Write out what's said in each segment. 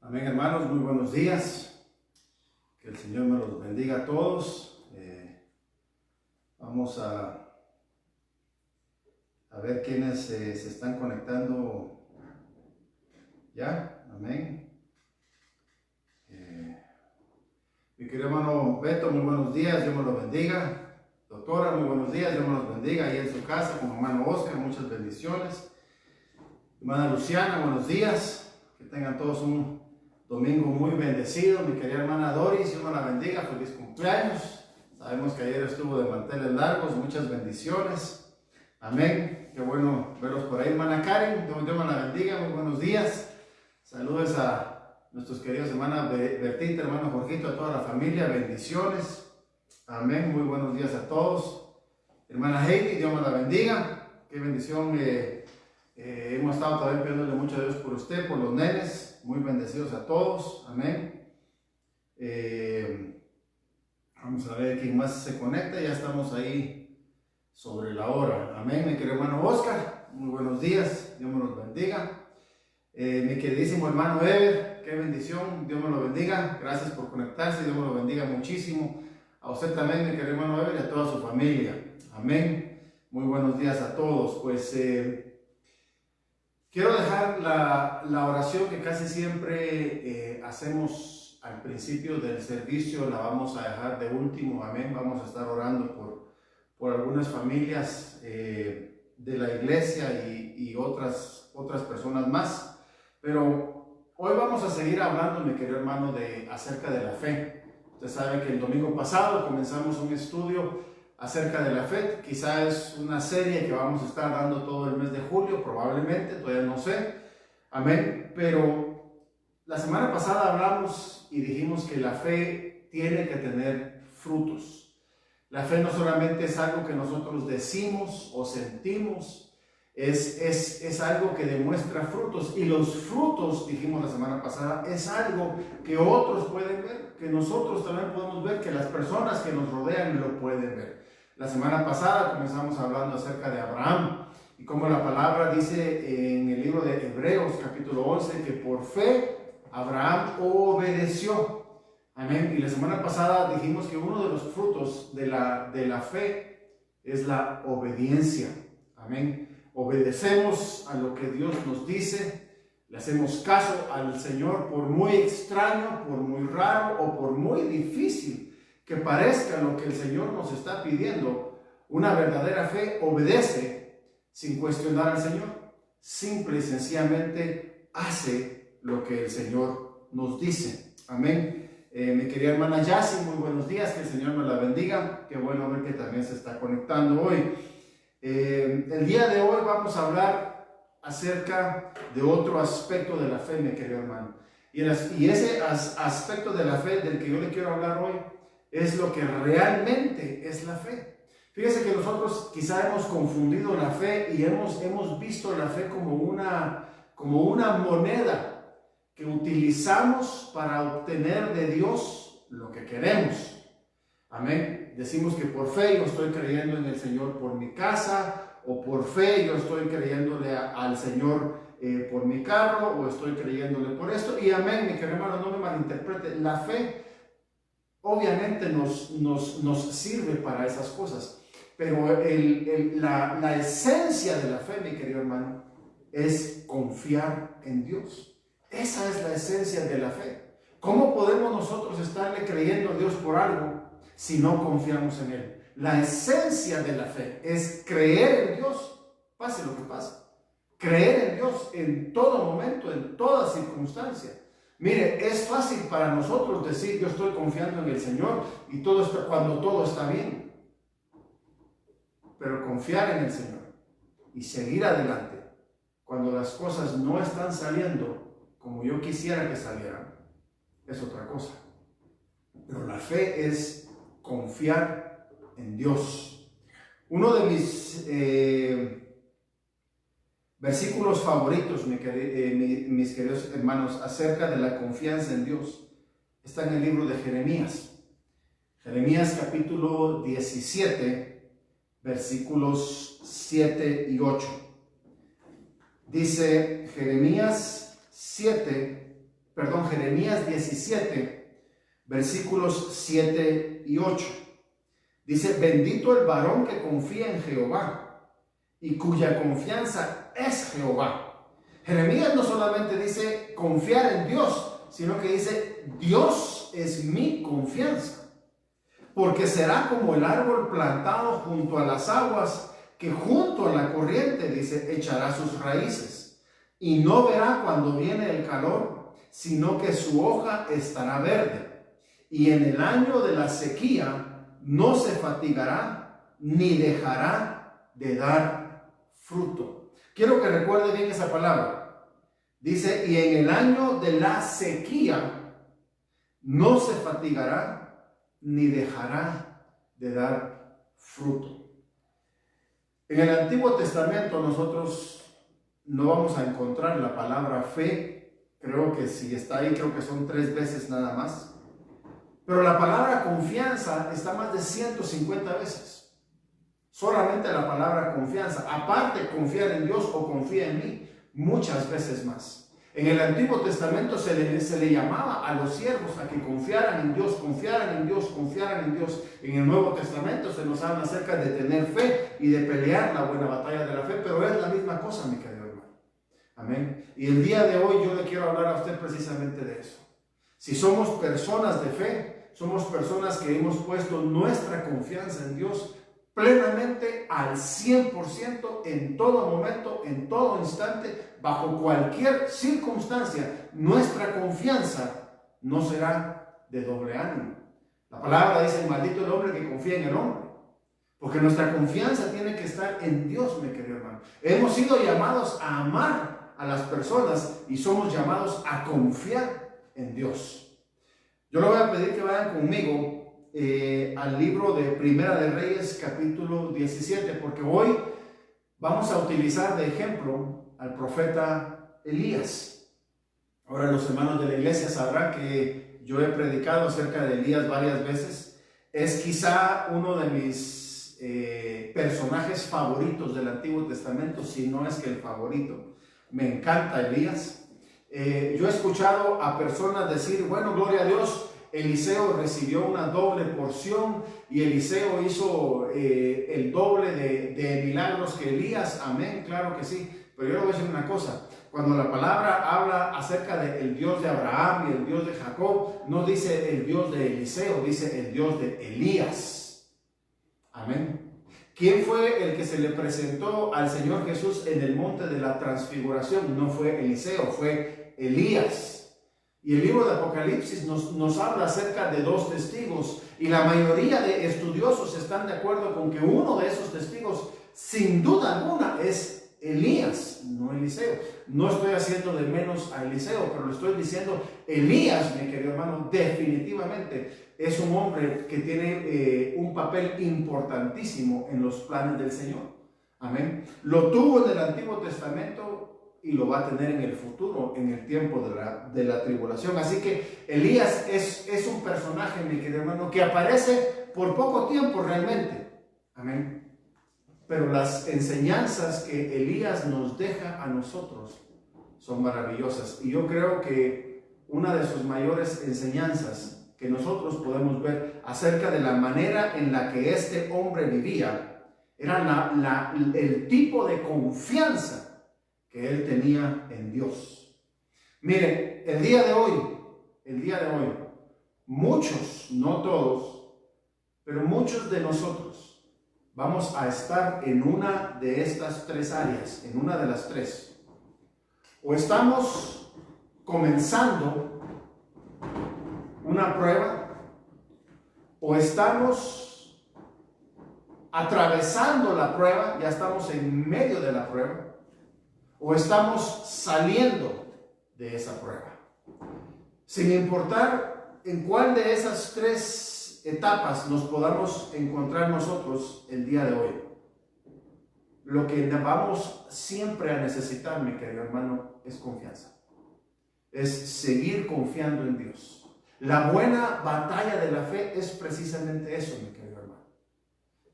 Amén, hermanos, muy buenos días. Que el Señor me los bendiga a todos. Vamos a ver quiénes se están conectando ya. Amén. Mi querido hermano Beto, muy buenos días, Dios me los bendiga. Doctora, muy buenos días, Dios me los bendiga ahí en su casa, con hermano Oscar, muchas bendiciones. Hermana Luciana, buenos días. Que tengan todos un domingo muy bendecido. Mi querida hermana Doris, Dios me la bendiga, feliz cumpleaños. Sabemos que ayer estuvo de manteles largos, muchas bendiciones. Amén. Qué bueno verlos por ahí. Hermana Karen, Dios me la bendiga, muy buenos días. Saludos a nuestros queridos hermanas Bertita, hermano Jorgito, a toda la familia, bendiciones. Amén, muy buenos días a todos. Hermana Heidi, Dios me la bendiga. Qué bendición. Hemos estado también pidiéndole mucho a Dios por usted, por los nenes, muy bendecidos a todos, amén. Vamos a ver quién más se conecta, ya estamos ahí sobre la hora, amén. Mi querido hermano Oscar, muy buenos días, Dios me los bendiga. Mi queridísimo hermano Ever, qué bendición, Dios me lo bendiga, gracias por conectarse, Dios me lo bendiga muchísimo. A usted también, mi querido hermano Ever, y a toda su familia, amén. Muy buenos días a todos. Pues quiero dejar la oración que casi siempre hacemos al principio del servicio, la vamos a dejar de último, amén. Vamos a estar orando por algunas familias de la iglesia y otras personas más. Pero hoy vamos a seguir hablando, mi querido hermano, acerca de la fe. Usted sabe que el domingo pasado comenzamos un estudio acerca de la fe. Quizá es una serie que vamos a estar dando todo el mes de julio, probablemente, todavía no sé, amén. Pero la semana pasada hablamos y dijimos que la fe tiene que tener frutos. La fe no solamente es algo que nosotros decimos o sentimos, es algo que demuestra frutos, y los frutos, dijimos la semana pasada, es algo que otros pueden ver, que nosotros también podemos ver, que las personas que nos rodean lo pueden ver. La semana pasada comenzamos hablando acerca de Abraham y cómo la palabra dice en el libro de Hebreos capítulo 11 que por fe Abraham obedeció. Amén. Y la semana pasada dijimos que uno de los frutos de la fe es la obediencia. Amén. Obedecemos a lo que Dios nos dice, le hacemos caso al Señor, por muy extraño, por muy raro o por muy difícil que parezca lo que el Señor nos está pidiendo. Una verdadera fe obedece sin cuestionar al Señor, simple y sencillamente hace lo que el Señor nos dice. Amén. Mi querida hermana Yassi, muy buenos días, que el Señor me la bendiga. Qué bueno ver que también se está conectando hoy. El día de hoy vamos a hablar acerca de otro aspecto de la fe, mi querido hermano. Y ese aspecto de la fe del que yo le quiero hablar hoy es lo que realmente es la fe. Fíjese que nosotros quizá hemos confundido la fe y hemos visto la fe como una moneda que utilizamos para obtener de Dios lo que queremos. Amén. Decimos que por fe yo estoy creyendo en el Señor por mi casa, o por fe yo estoy creyéndole al Señor por mi carro, o estoy creyéndole por esto. Y amén, mi querido hermano, no me malinterprete. La fe obviamente nos sirve para esas cosas, pero la esencia de la fe, mi querido hermano, es confiar en Dios. Esa es la esencia de la fe. ¿Cómo podemos nosotros estarle creyendo a Dios por algo si no confiamos en Él? La esencia de la fe es creer en Dios, pase lo que pase. Creer en Dios en todo momento, en toda circunstancia. Mire, es fácil para nosotros decir yo estoy confiando en el Señor y cuando todo está bien. Pero confiar en el Señor y seguir adelante cuando las cosas no están saliendo como yo quisiera que salieran es otra cosa. Pero la fe es confiar en Dios. Uno de mis versículos favoritos, mis queridos hermanos, acerca de la confianza en Dios, está en el libro de Jeremías. Jeremías capítulo 17, versículos 7 y 8. Dice Jeremías 7, Jeremías 17, versículos 7 y 8. Dice: bendito el varón que confía en Jehová y cuya confianza es Jehová. Jeremías no solamente dice confiar en Dios, sino que dice: Dios es mi confianza. Porque será como el árbol plantado junto a las aguas, que junto a la corriente, dice, echará sus raíces. Y no verá cuando viene el calor, sino que su hoja estará verde. Y en el año de la sequía no se fatigará, ni dejará de dar fruto. Quiero que recuerde bien esa palabra. Dice: y en el año de la sequía no se fatigará, ni dejará de dar fruto. En el Antiguo Testamento nosotros no vamos a encontrar la palabra fe. Creo que si está ahí, creo que son 3 veces nada más. Pero la palabra confianza está más de 150 veces. Solamente la palabra confianza. Aparte, confiar en Dios o confía en mí, muchas veces más. En el Antiguo Testamento se le llamaba a los siervos a que confiaran en Dios, confiaran en Dios, confiaran en Dios. En el Nuevo Testamento se nos habla acerca de tener fe y de pelear la buena batalla de la fe, pero es la misma cosa, mi querido hermano. Amén. Y el día de hoy yo le quiero hablar a usted precisamente de eso. Si somos personas de fe, somos personas que hemos puesto nuestra confianza en Dios plenamente al 100% en todo momento, en todo instante, bajo cualquier circunstancia. Nuestra confianza no será de doble ánimo. La palabra dice: maldito el hombre que confía en el hombre. Porque nuestra confianza tiene que estar en Dios, mi querido hermano. Hemos sido llamados a amar a las personas y somos llamados a confiar en Dios. Yo le voy a pedir que vayan conmigo al libro de Primera de Reyes, capítulo 17, porque hoy vamos a utilizar de ejemplo al profeta Elías. Ahora, los hermanos de la iglesia sabrán que yo he predicado acerca de Elías varias veces. Es quizá uno de mis personajes favoritos del Antiguo Testamento, si no es que el favorito. Me encanta Elías. Yo he escuchado a personas decir: bueno, gloria a Dios, Eliseo recibió una doble porción y Eliseo hizo el doble de milagros que Elías. Amén, claro que sí. Pero yo le voy a decir una cosa: cuando la palabra habla acerca del Dios de Abraham y el Dios de Jacob, no dice el Dios de Eliseo, dice el Dios de Elías. Amén. ¿Quién fue el que se le presentó al Señor Jesús en el monte de la transfiguración? No fue Eliseo, fue Elías. Y el libro de Apocalipsis nos habla acerca de 2 testigos, y la mayoría de estudiosos están de acuerdo con que uno de esos testigos, sin duda alguna, es Elías, no Eliseo. No estoy haciendo de menos a Eliseo, pero le estoy diciendo: Elías, mi querido hermano, definitivamente es un hombre que tiene un papel importantísimo en los planes del Señor. Amén. Lo tuvo en el Antiguo Testamento y lo va a tener en el futuro, en el tiempo de la tribulación. Así que Elías es un personaje, mi querido hermano, que aparece por poco tiempo realmente. Amén. Pero las enseñanzas que Elías nos deja a nosotros son maravillosas. Y yo creo que una de sus mayores enseñanzas que nosotros podemos ver acerca de la manera en la que este hombre vivía era el tipo de confianza que él tenía en Dios. Miren, el día de hoy, muchos, no todos, pero muchos de nosotros vamos a estar en una de estas 3 áreas, en una de las 3. O estamos comenzando una prueba, o estamos atravesando la prueba, ya estamos en medio de la prueba, o estamos saliendo de esa prueba. Sin importar en cuál de esas 3 etapas nos podamos encontrar nosotros el día de hoy, lo que vamos siempre a necesitar, mi querido hermano, es confianza. Es seguir confiando en Dios. La buena batalla de la fe es precisamente eso, mi querido hermano.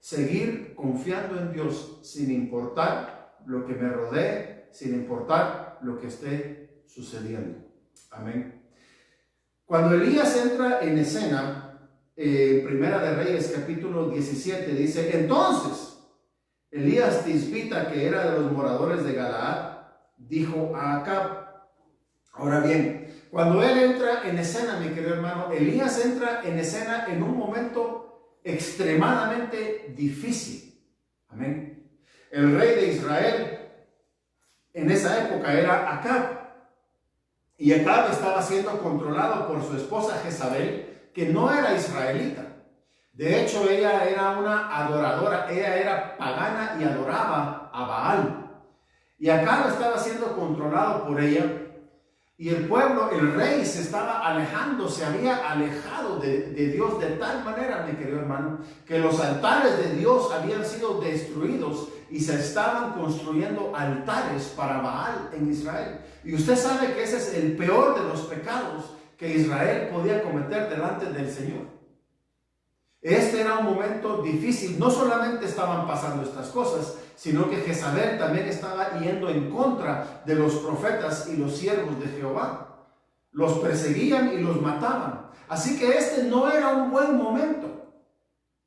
Seguir confiando en Dios sin importar lo que me rodee, sin importar lo que esté sucediendo. Amén. Cuando Elías entra en escena, Primera de Reyes capítulo 17 dice: entonces Elías Tisbita, que era de los moradores de Galaad, dijo a Acab. Ahora bien, cuando él entra en escena, mi querido hermano, Elías entra en escena en un momento extremadamente difícil. Amén. El rey de Israel en esa época era Acab. Y Acab estaba siendo controlado por su esposa Jezabel, que no era israelita. De hecho, ella era una adoradora, ella era pagana y adoraba a Baal. Y Acab estaba siendo controlado por ella. Y el pueblo, el rey, se estaba alejando, se había alejado de Dios de tal manera, mi querido hermano, que los altares de Dios habían sido destruidos y se estaban construyendo altares para Baal en Israel. Y usted sabe que ese es el peor de los pecados que Israel podía cometer delante del Señor. Este era un momento difícil. No solamente estaban pasando estas cosas, sino que Jezabel también estaba yendo en contra de los profetas y los siervos de Jehová. Los perseguían y los mataban. Así que este no era un buen momento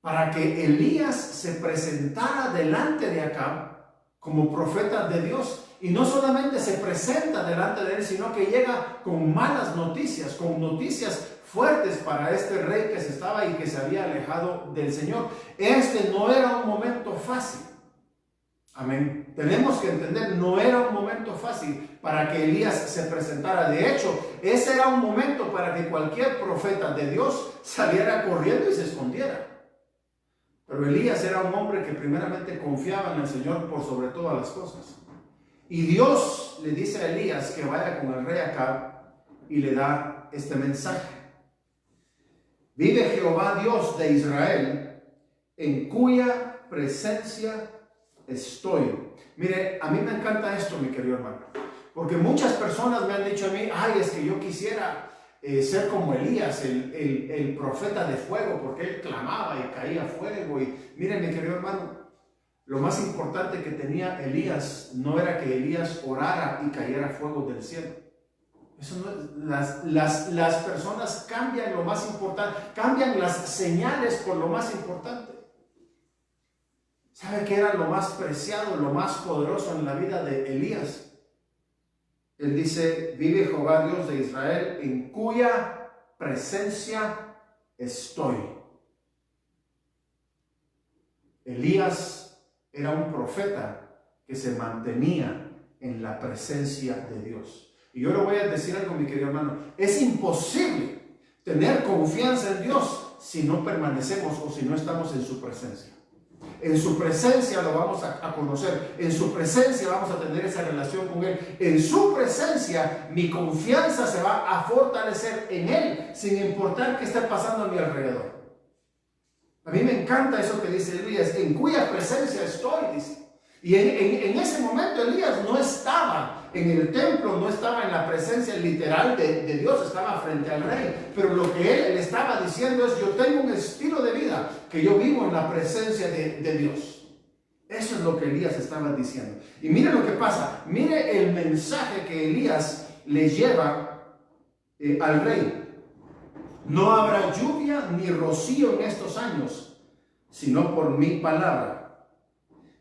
para que Elías se presentara delante de Acab como profeta de Dios. Y no solamente se presenta delante de él, sino que llega con malas noticias, con noticias fuertes para este rey que se estaba y que se había alejado del Señor. Este no era un momento fácil. Amén. Tenemos que entender, no era un momento fácil para que Elías se presentara. De hecho, ese era un momento para que cualquier profeta de Dios saliera corriendo y se escondiera. Pero Elías era un hombre que primeramente confiaba en el Señor por sobre todas las cosas. Y Dios le dice a Elías que vaya con el rey Acab y le da este mensaje. Vive Jehová Dios de Israel, en cuya presencia estoy. Mire, a mí me encanta esto, mi querido hermano, porque muchas personas me han dicho a mí: ay, es que yo quisiera ser como Elías, el profeta de fuego, porque él clamaba y caía fuego. Y mire, mi querido hermano, lo más importante que tenía Elías no era que Elías orara y cayera fuego del cielo. Eso no, las personas cambian lo más importante, cambian las señales por lo más importante. ¿Sabe qué era lo más preciado, lo más poderoso en la vida de Elías? Él dice: vive Jehová Dios de Israel, en cuya presencia estoy. Elías era un profeta que se mantenía en la presencia de Dios. Y yo le voy a decir algo, mi querido hermano: es imposible tener confianza en Dios si no permanecemos o si no estamos en su presencia. En su presencia lo vamos a conocer, en su presencia vamos a tener esa relación con Él. En su presencia mi confianza se va a fortalecer en Él, sin importar qué esté pasando a mi alrededor. A mí me encanta eso que dice Elías: en cuya presencia estoy, dice. Y en ese momento Elías no estaba en el templo, no estaba en la presencia literal de Dios, estaba frente al rey. Pero lo que él le estaba diciendo es: yo tengo un estilo de vida que yo vivo en la presencia de Dios. Eso es lo que Elías estaba diciendo. Y mire lo que pasa, mire el mensaje que Elías le lleva al rey. No habrá lluvia ni rocío en estos años, sino por mi palabra.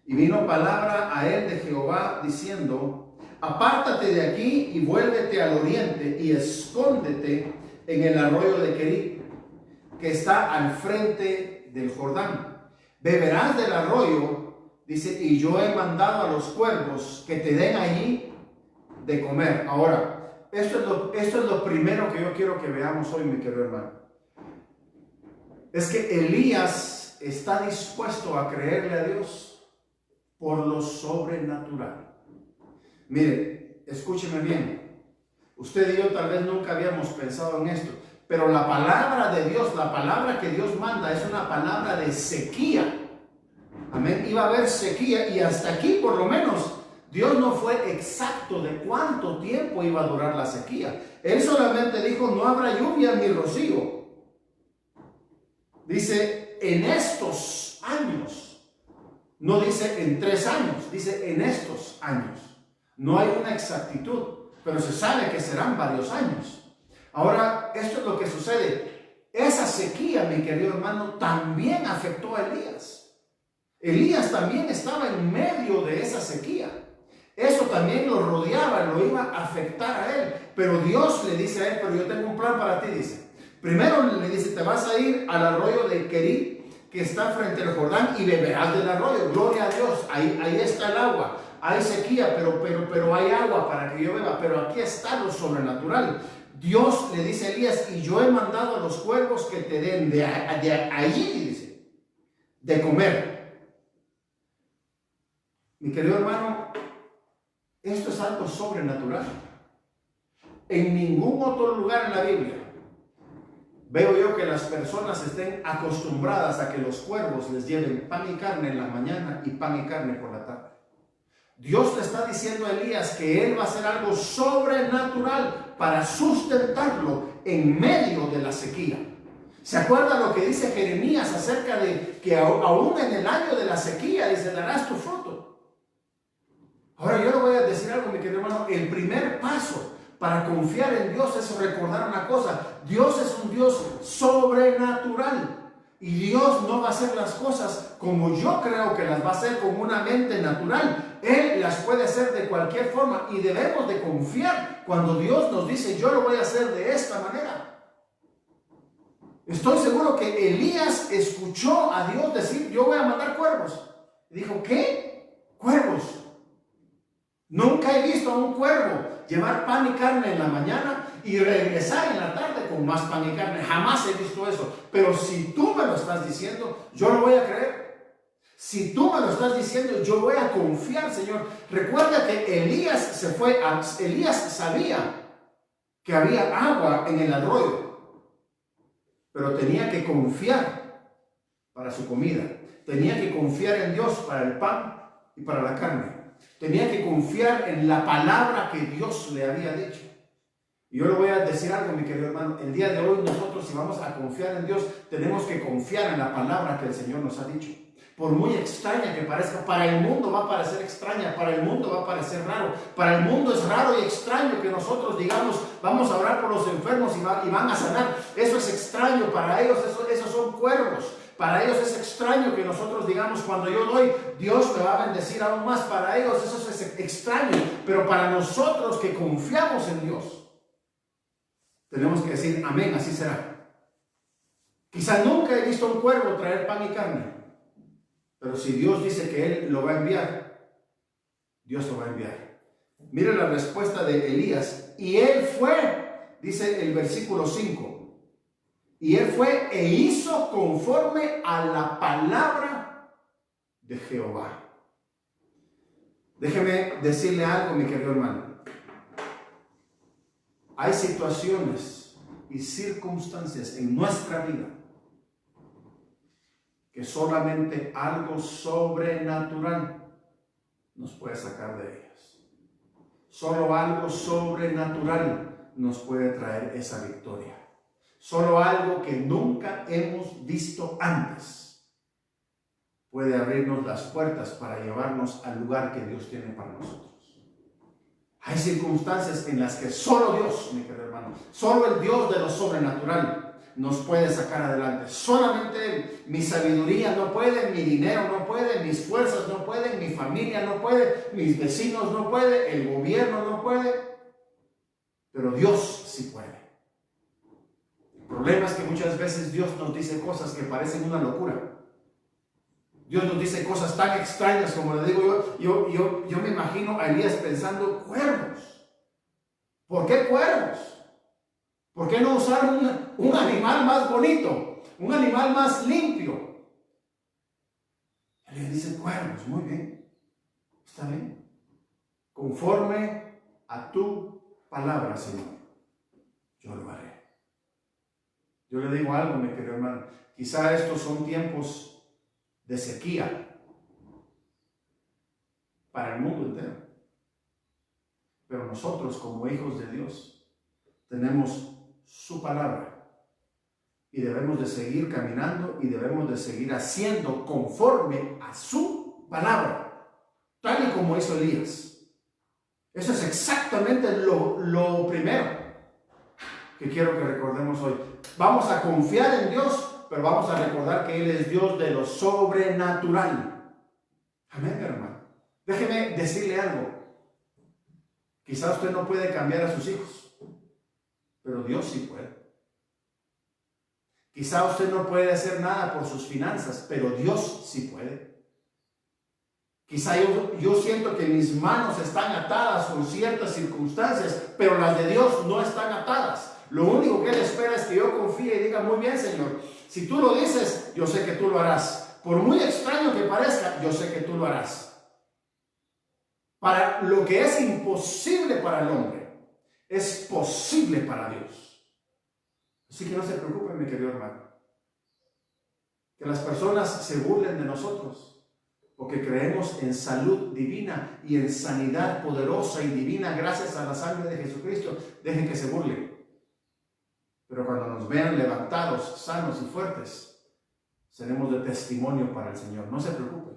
Y vino palabra a él de Jehová diciendo: apártate de aquí y vuélvete al oriente y escóndete en el arroyo de Querit, que está al frente del Jordán. Beberás del arroyo, dice, y yo he mandado a los cuervos que te den allí de comer. Ahora, esto es lo primero que yo quiero que veamos hoy, mi querido hermano. Es que Elías está dispuesto a creerle a Dios por lo sobrenatural. Mire, escúcheme bien. Usted y yo tal vez nunca habíamos pensado en esto, pero la palabra de Dios, la palabra que Dios manda, es una palabra de sequía. Amén. Iba a haber sequía, y hasta aquí por lo menos Dios no fue exacto de cuánto tiempo iba a durar la sequía. Él solamente dijo: no habrá lluvia ni rocío. Dice: en estos años. No dice en 3 años, dice en estos años. No hay una exactitud, pero se sabe que serán varios años. Ahora, esto es lo que sucede. Esa sequía, mi querido hermano, también afectó a Elías. Elías también estaba en medio de esa sequía. Eso también lo rodeaba, lo iba a afectar a él. Pero Dios le dice a él, pero yo tengo un plan para ti, dice. Primero le dice, te vas a ir al arroyo de Querit, que está frente al Jordán, y beberás del arroyo. Gloria a Dios, ahí está el agua. Hay sequía, pero hay agua para que yo beba. Pero aquí está lo sobrenatural. Dios le dice a Elías, y yo he mandado a los cuervos que te den de allí, dice, de comer. Mi querido hermano, esto es algo sobrenatural. En ningún otro lugar en la Biblia veo yo que las personas estén acostumbradas a que los cuervos les lleven pan y carne en la mañana y pan y carne por la tarde. Dios le está diciendo a Elías que él va a hacer algo sobrenatural para sustentarlo en medio de la sequía. ¿Se acuerda lo que dice Jeremías acerca de que aún en el año de la sequía, dice, darás tu fruto? Ahora yo le voy a decir algo, mi querido hermano. El primer paso para confiar en Dios es recordar una cosa: Dios es un Dios sobrenatural. Y Dios no va a hacer las cosas como yo creo que las va a hacer con una mente natural. Él las puede hacer de cualquier forma y debemos de confiar cuando Dios nos dice, yo lo voy a hacer de esta manera. Estoy seguro que Elías escuchó a Dios decir, yo voy a mandar cuervos. Y dijo, ¿qué? ¿Cuervos? Nunca he visto a un cuervo llevar pan y carne en la mañana y regresar en la tarde con más pan y carne. Jamás he visto eso. Pero si tú me lo estás diciendo, yo lo voy a creer. Si tú me lo estás diciendo, yo voy a confiar, Señor. Recuerda que Elías Elías sabía que había agua en el arroyo, pero tenía que confiar para su comida. Tenía que confiar en Dios para el pan y para la carne. Tenía que confiar en la palabra que Dios le había dicho. Y yo le voy a decir algo, mi querido hermano. El día de hoy nosotros, si vamos a confiar en Dios, tenemos que confiar en la palabra que el Señor nos ha dicho. Por muy extraña que parezca, para el mundo va a parecer extraña, para el mundo va a parecer raro. Para el mundo es raro y extraño que nosotros digamos, vamos a orar por los enfermos y van a sanar. Eso es extraño para ellos, esos son cuervos. Para ellos es extraño que nosotros digamos, cuando yo doy, Dios me va a bendecir aún más. Para ellos eso es extraño, pero para nosotros que confiamos en Dios, tenemos que decir, amén, así será. Quizá nunca he visto a un cuervo traer pan y carne, pero si Dios dice que Él lo va a enviar, Dios lo va a enviar. Mire la respuesta de Elías. Y él fue, dice el versículo 5, y él fue e hizo conforme a la palabra de Jehová. Déjeme decirle algo, mi querido hermano. Hay situaciones y circunstancias en nuestra vida que solamente algo sobrenatural nos puede sacar de ellas. Solo algo sobrenatural nos puede traer esa victoria. Solo algo que nunca hemos visto antes puede abrirnos las puertas para llevarnos al lugar que Dios tiene para nosotros. Hay circunstancias en las que solo Dios, mi querido hermano, solo el Dios de lo sobrenatural nos puede sacar adelante. Solamente Él. Mi sabiduría no puede, mi dinero no puede, mis fuerzas no pueden, mi familia no puede, mis vecinos no pueden, el gobierno no puede, pero Dios sí puede. El problema es que muchas veces Dios nos dice cosas que parecen una locura. Dios nos dice cosas tan extrañas como le digo yo me imagino a Elías pensando, cuervos. ¿Por qué cuervos? ¿Por qué no usar un animal más bonito? Un animal más limpio. Elías dice, cuervos, muy bien. Está bien. Conforme a tu palabra, Señor, yo lo haré. Yo le digo algo, mi querido hermano. Quizá estos son tiempos de sequía para el mundo entero. Pero nosotros, como hijos de Dios, tenemos su palabra y debemos de seguir caminando y debemos de seguir haciendo conforme a su palabra, tal y como hizo Elías. Eso es exactamente lo primero que quiero que recordemos hoy. Vamos a confiar en Dios, pero vamos a recordar que Él es Dios de lo sobrenatural. Amén, hermano. Déjeme decirle algo. Quizás usted no puede cambiar a sus hijos, pero Dios sí puede. Quizá usted no puede hacer nada por sus finanzas, pero Dios sí puede. Quizá yo siento que mis manos están atadas con ciertas circunstancias, pero las de Dios no están atadas. Lo único que Él espera es que yo confíe y diga, muy bien, Señor, si tú lo dices, yo sé que tú lo harás. Por muy extraño que parezca, yo sé que tú lo harás. Para lo que es imposible para el hombre, es posible para Dios. Así que no se preocupen, mi querido hermano, que las personas se burlen de nosotros, porque creemos en salud divina y en sanidad poderosa y divina gracias a la sangre de Jesucristo. Dejen que se burlen. Pero cuando nos vean levantados, sanos y fuertes, seremos de testimonio para el Señor. No se preocupen.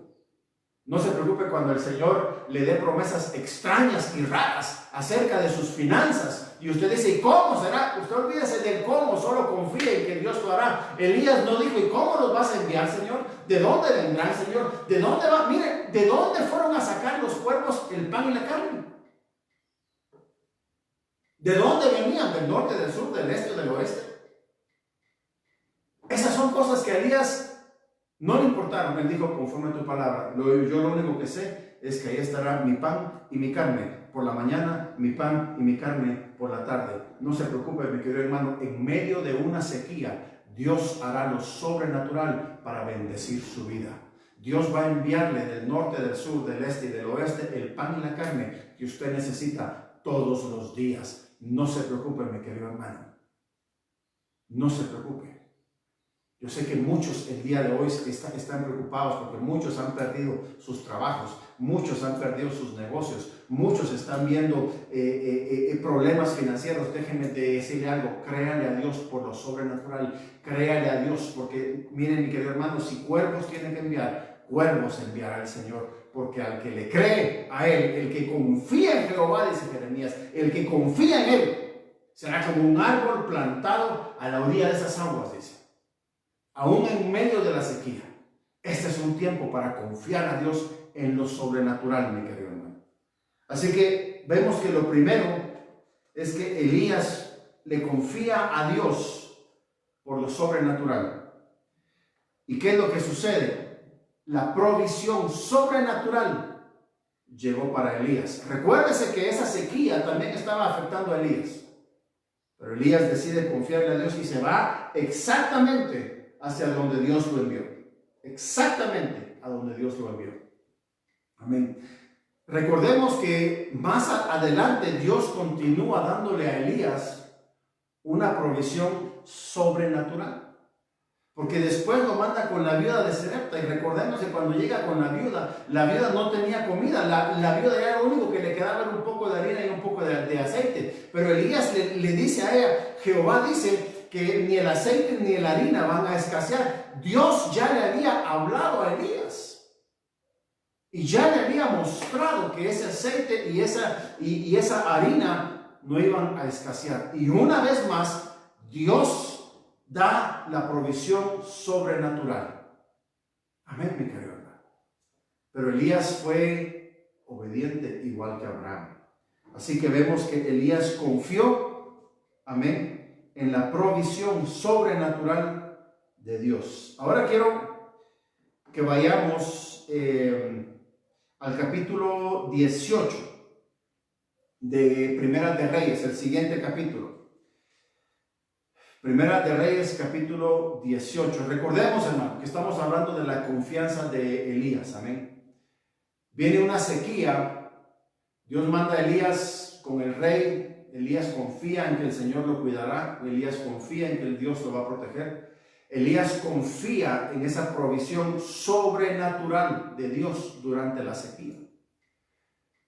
No se preocupe cuando el Señor le dé promesas extrañas y raras acerca de sus finanzas. Y usted dice, ¿y cómo será? Usted olvídese del cómo, solo confíe en que Dios lo hará. Elías no dijo, ¿y cómo los vas a enviar, Señor? ¿De dónde vendrán, Señor? ¿De dónde va? Mire, ¿de dónde fueron a sacar los cuervos el pan y la carne? ¿De dónde venían? ¿Del norte, del sur, del este o del oeste? Esas son cosas que a Elías no le importaron. Él dijo, conforme a tu palabra. Yo lo único que sé es que ahí estará mi pan y mi carne por la mañana, mi pan y mi carne por la tarde. No se preocupe, mi querido hermano, en medio de una sequía, Dios hará lo sobrenatural para bendecir su vida. Dios va a enviarle del norte, del sur, del este y del oeste el pan y la carne que usted necesita todos los días. No se preocupe, mi querido hermano. No se preocupe. Yo sé que muchos el día de hoy están preocupados porque muchos han perdido sus trabajos, muchos han perdido sus negocios, muchos están viendo problemas financieros. Déjenme decirle algo, créale a Dios por lo sobrenatural, créale a Dios, porque miren, mi querido hermano, si cuervos tienen que enviar, cuervos enviará el Señor, porque al que le cree a Él, el que confía en Jehová, dice Jeremías, el que confía en Él, será como un árbol plantado a la orilla de esas aguas, dice. Aún en medio de la sequía, este es un tiempo para confiar a Dios en lo sobrenatural, mi querido hermano. Así que vemos que lo primero es que Elías le confía a Dios por lo sobrenatural. ¿Y qué es lo que sucede? La provisión sobrenatural llegó para Elías. Recuérdese que esa sequía también estaba afectando a Elías. Pero Elías decide confiarle a Dios y se va exactamente hacia donde Dios lo envió. Exactamente a donde Dios lo envió. Amén. Recordemos que más adelante Dios continúa dándole a Elías una provisión sobrenatural. Porque después lo manda con la viuda de Sarepta. Y recordemos que cuando llega con la viuda no tenía comida. La viuda era lo único que le quedaba era un poco de harina y un poco de aceite. Pero Elías le dice a ella, Jehová dice que ni el aceite ni la harina van a escasear. Dios ya le había hablado a Elías y ya le había mostrado que ese aceite y esa harina no iban a escasear. Y una vez más, Dios da la provisión sobrenatural. Amén, mi querido hermano. Pero Elías fue obediente igual que Abraham. Así que vemos que Elías confió, amén, en la provisión sobrenatural de Dios. Ahora quiero que vayamos al capítulo 18 de Primera de Reyes, el siguiente capítulo. Primera de Reyes, capítulo 18. Recordemos, hermano, que estamos hablando de la confianza de Elías. Amén. Viene una sequía. Dios manda a Elías con el rey. Elías confía en que el Señor lo cuidará. Elías confía en que el Dios lo va a proteger. Elías confía en esa provisión sobrenatural de Dios durante la sequía.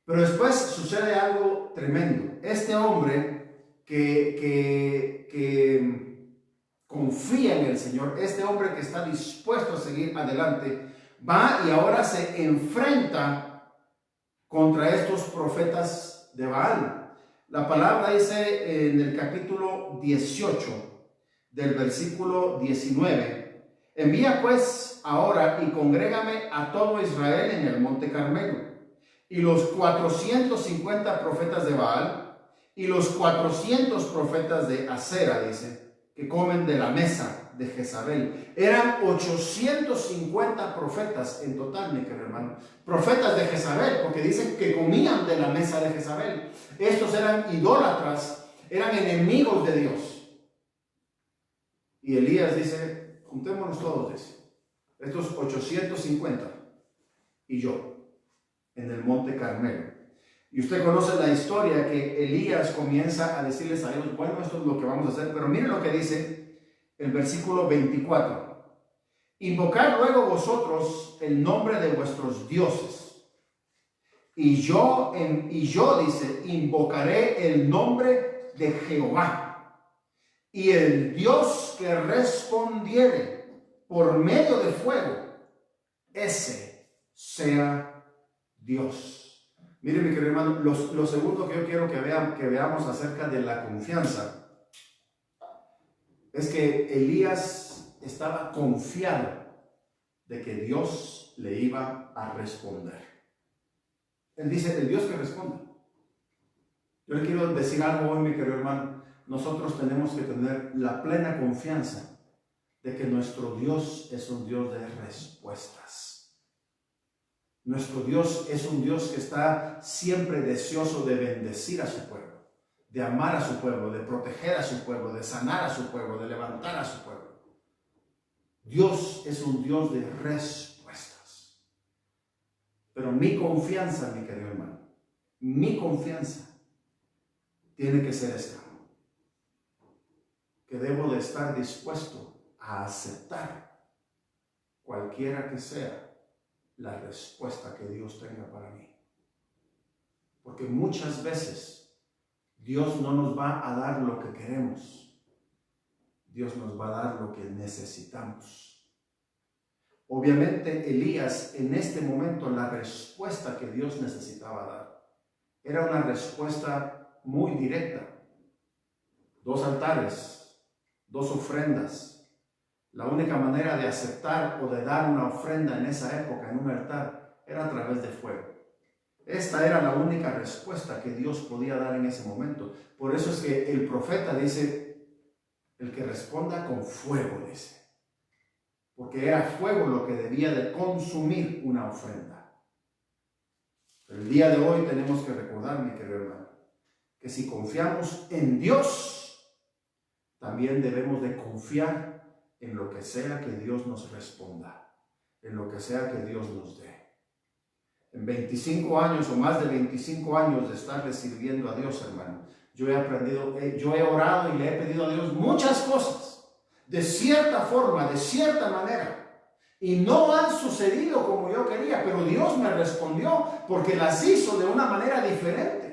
Pero después sucede algo tremendo. Este hombre que confía en el Señor, este hombre que está dispuesto a seguir adelante, va y ahora se enfrenta contra estos profetas de Baal. La palabra dice en el capítulo 18 del versículo 19: envía pues ahora y congrégame a todo Israel en el monte Carmelo, y los 450 profetas de Baal y los 400 profetas de Acera, dice, que comen de la mesa de Jezabel. Eran 850 profetas en total, mi querido hermano. Profetas de Jezabel, porque dicen que comían de la mesa de Jezabel. Estos eran idólatras, eran enemigos de Dios. Y Elías dice, juntémonos todos, dice, estos 850 y yo, en el monte Carmelo. Y usted conoce la historia que Elías comienza a decirles a ellos, bueno, esto es lo que vamos a hacer. Pero miren lo que dice el versículo 24. Invocad luego vosotros el nombre de vuestros dioses. Y yo, dice, invocaré el nombre de Jehová. Y el Dios que respondiere por medio de fuego, ese sea Dios. Mire, mi querido hermano, lo segundo que yo quiero que veamos acerca de la confianza es que Elías estaba confiado de que Dios le iba a responder. Él dice, el Dios que responde. Yo le quiero decir algo hoy, mi querido hermano. Nosotros tenemos que tener la plena confianza de que nuestro Dios es un Dios de respuestas. Nuestro Dios es un Dios que está siempre deseoso de bendecir a su pueblo, de amar a su pueblo, de proteger a su pueblo, de sanar a su pueblo, de levantar a su pueblo. Dios es un Dios de respuestas. Pero mi confianza, mi querido hermano, mi confianza tiene que ser esta: que debo de estar dispuesto a aceptar cualquiera que sea la respuesta que Dios tenga para mí. Porque muchas veces Dios no nos va a dar lo que queremos. Dios nos va a dar lo que necesitamos. Obviamente Elías, en este momento, la respuesta que Dios necesitaba dar era una respuesta muy directa. 2 altares, 2 ofrendas. La única manera de aceptar o de dar una ofrenda en esa época en un altar era a través de fuego. Esta era la única respuesta que Dios podía dar en ese momento. Por eso es que el profeta dice, el que responda con fuego, dice. Porque era fuego lo que debía de consumir una ofrenda. Pero el día de hoy tenemos que recordar, mi querido hermano, que si confiamos en Dios, también debemos de confiar en lo que sea que Dios nos responda, en lo que sea que Dios nos dé. En 25 años o más de 25 años de estarle sirviendo a Dios, hermano, yo he aprendido, yo he orado y le he pedido a Dios muchas cosas, de cierta forma, de cierta manera, y no han sucedido como yo quería, pero Dios me respondió porque las hizo de una manera diferente.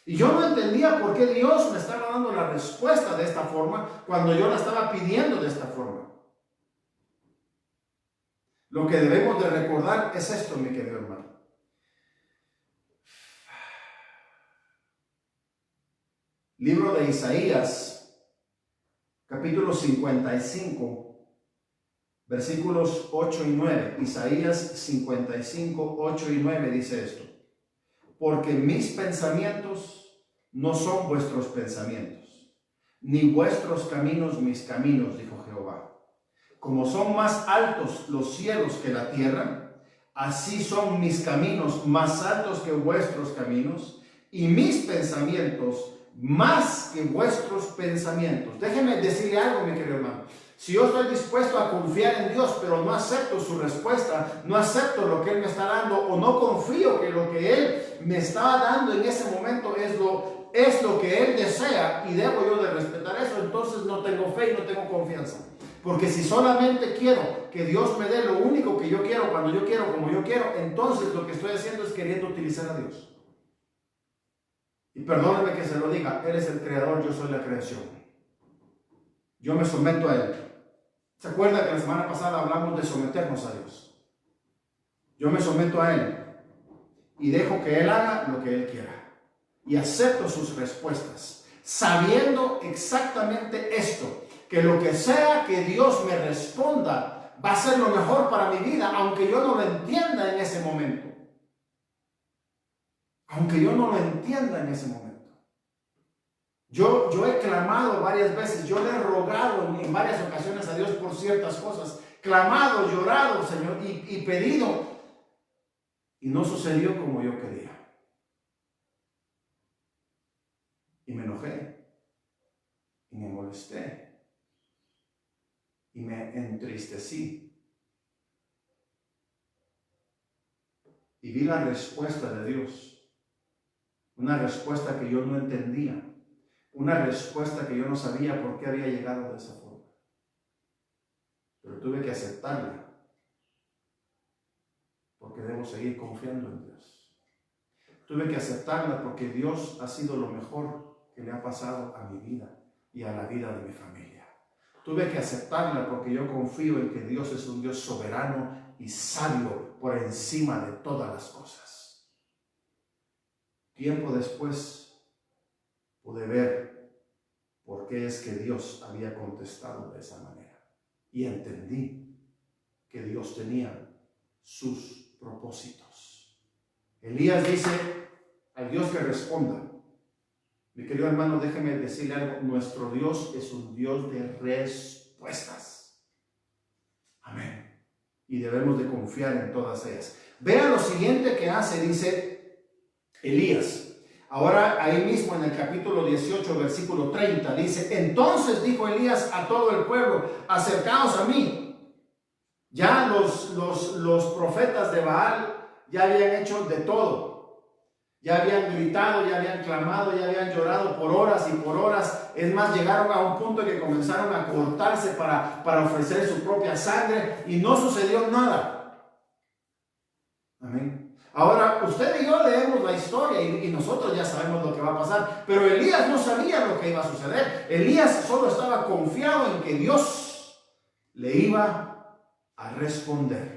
Y yo no entendía por qué Dios me estaba dando la respuesta de esta forma cuando yo la estaba pidiendo de esta forma. Lo que debemos de recordar es esto, mi querido hermano. Libro de Isaías, capítulo 55, versículos 8 y 9. Isaías 55, 8 y 9 dice esto: porque mis pensamientos no son vuestros pensamientos, ni vuestros caminos mis caminos, dijo Jehová. Como son más altos los cielos que la tierra, así son mis caminos más altos que vuestros caminos, y mis pensamientos más que vuestros pensamientos. Déjenme decirle algo, mi querido hermano. Si yo estoy dispuesto a confiar en Dios, pero no acepto su respuesta, no acepto lo que Él me está dando, o no confío que lo que Él me está dando en ese momento es lo que Él desea, y debo yo de respetar eso, entonces no tengo fe y no tengo confianza. Porque si solamente quiero que Dios me dé lo único que yo quiero, cuando yo quiero, como yo quiero, entonces lo que estoy haciendo es queriendo utilizar a Dios. Y perdónenme que se lo diga, Él es el creador, yo soy la creación. Yo me someto a Él. ¿Se acuerda que la semana pasada hablamos de someternos a Dios? Yo me someto a Él y dejo que Él haga lo que Él quiera. y acepto sus respuestas, sabiendo exactamente esto, que lo que sea que Dios me responda va a ser lo mejor para mi vida, aunque yo no lo entienda en ese momento. Aunque yo no lo entienda en ese momento. Yo he clamado varias veces, yo le he rogado en varias ocasiones a Dios por ciertas cosas, clamado, llorado, Señor, y pedido, y no sucedió como yo quería. Y me enojé, y me molesté, y me entristecí. Y vi la respuesta de Dios, una respuesta que yo no entendía, una respuesta que yo no sabía por qué había llegado de esa forma. Pero tuve que aceptarla, porque debo seguir confiando en Dios. Tuve que aceptarla porque Dios ha sido lo mejor que le ha pasado a mi vida y a la vida de mi familia. Tuve que aceptarla porque yo confío en que Dios es un Dios soberano y sabio por encima de todas las cosas. Tiempo después pude ver por qué es que Dios había contestado de esa manera. Y entendí que Dios tenía sus propósitos. Elías dice al Dios que responda. Mi querido hermano, déjeme decirle algo. Nuestro Dios es un Dios de respuestas. Amén. Y debemos de confiar en todas ellas. Vea lo siguiente que hace, dice Elías. Ahora ahí mismo en el capítulo 18, versículo 30, dice: entonces dijo Elías a todo el pueblo: acercaos a mí. Ya los profetas de Baal ya habían hecho de todo. Ya habían gritado, ya habían clamado, ya habían llorado por horas y por horas. Es más, llegaron a un punto que comenzaron a cortarse para ofrecer su propia sangre y no sucedió nada. Amén. Ahora, usted y yo leemos la historia y nosotros ya sabemos lo que va a pasar. Pero Elías no sabía lo que iba a suceder. Elías solo estaba confiado en que Dios le iba a responder.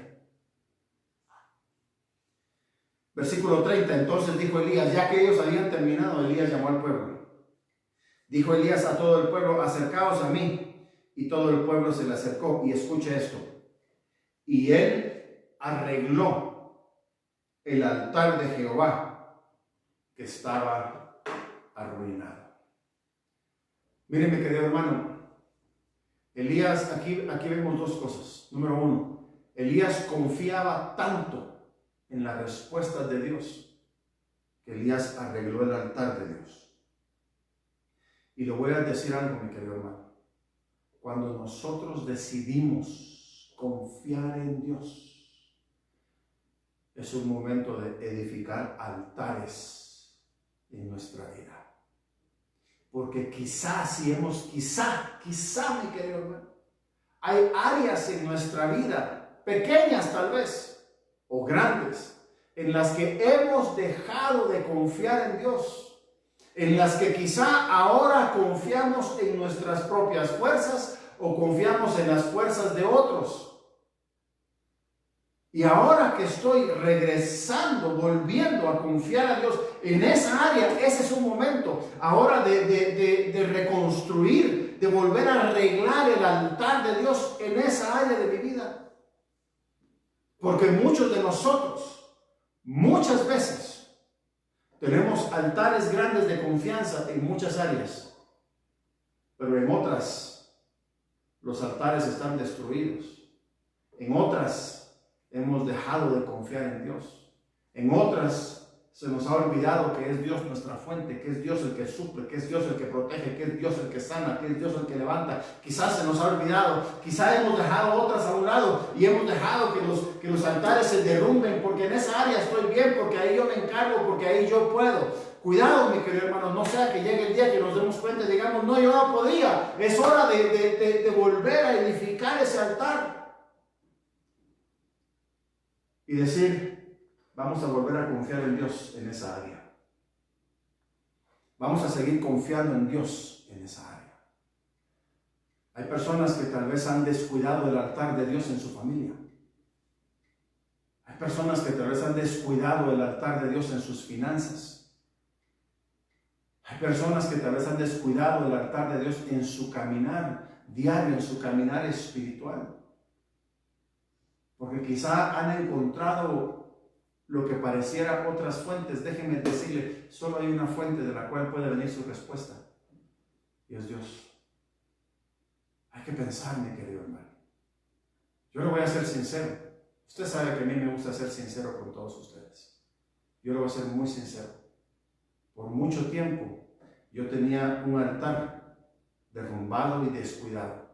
Versículo 30, entonces dijo Elías, ya que ellos habían terminado, Elías llamó al pueblo. Dijo Elías a todo el pueblo: acercaos a mí. Y todo el pueblo se le acercó. Y escuche esto. Y él arregló el altar de Jehová, que estaba arruinado. Miren, mi querido hermano, Elías, aquí vemos dos cosas. Número uno, Elías confiaba tanto en la respuesta de Dios que Elías arregló el altar de Dios. Y le voy a decir algo, mi querido hermano. Cuando nosotros decidimos confiar en Dios, es un momento de edificar altares en nuestra vida. Porque quizá, mi querido hermano, hay áreas en nuestra vida, pequeñas tal vez, o grandes, en las que hemos dejado de confiar en Dios, en las que quizá ahora confiamos en nuestras propias fuerzas o confiamos en las fuerzas de otros. Y ahora que estoy regresando, volviendo a confiar a Dios en esa área, ese es un momento ahora de reconstruir, de volver a arreglar el altar de Dios en esa área de mi vida. Porque muchos de nosotros, muchas veces, tenemos altares grandes de confianza en muchas áreas, pero en otras los altares están destruidos. En otras hemos dejado de confiar en Dios. En otras se nos ha olvidado que es Dios nuestra fuente, que es Dios el que suple, que es Dios el que protege, que es Dios el que sana, que es Dios el que levanta. Quizás se nos ha olvidado, quizás hemos dejado otras a un lado y hemos dejado que los altares se derrumben, porque en esa área estoy bien, porque ahí yo me encargo, porque ahí yo puedo. Cuidado, mi querido hermano, no sea que llegue el día que nos demos cuenta y digamos: no, yo no podía. Es hora de volver a edificar ese altar y decir: vamos a volver a confiar en Dios en esa área. Vamos a seguir confiando en Dios en esa área. Hay personas que tal vez han descuidado el altar de Dios en su familia. Hay personas que tal vez han descuidado el altar de Dios en sus finanzas. Hay personas que tal vez han descuidado el altar de Dios en su caminar diario, en su caminar espiritual. Porque quizá han encontrado lo que pareciera otras fuentes. Déjenme decirle, solo hay una fuente de la cual puede venir su respuesta. Y es Dios. Hay que pensar, mi querido hermano. Yo le voy a ser sincero. Usted sabe que a mí me gusta ser sincero con todos ustedes. Yo le voy a ser muy sincero. Por mucho tiempo yo tenía un altar derrumbado y descuidado.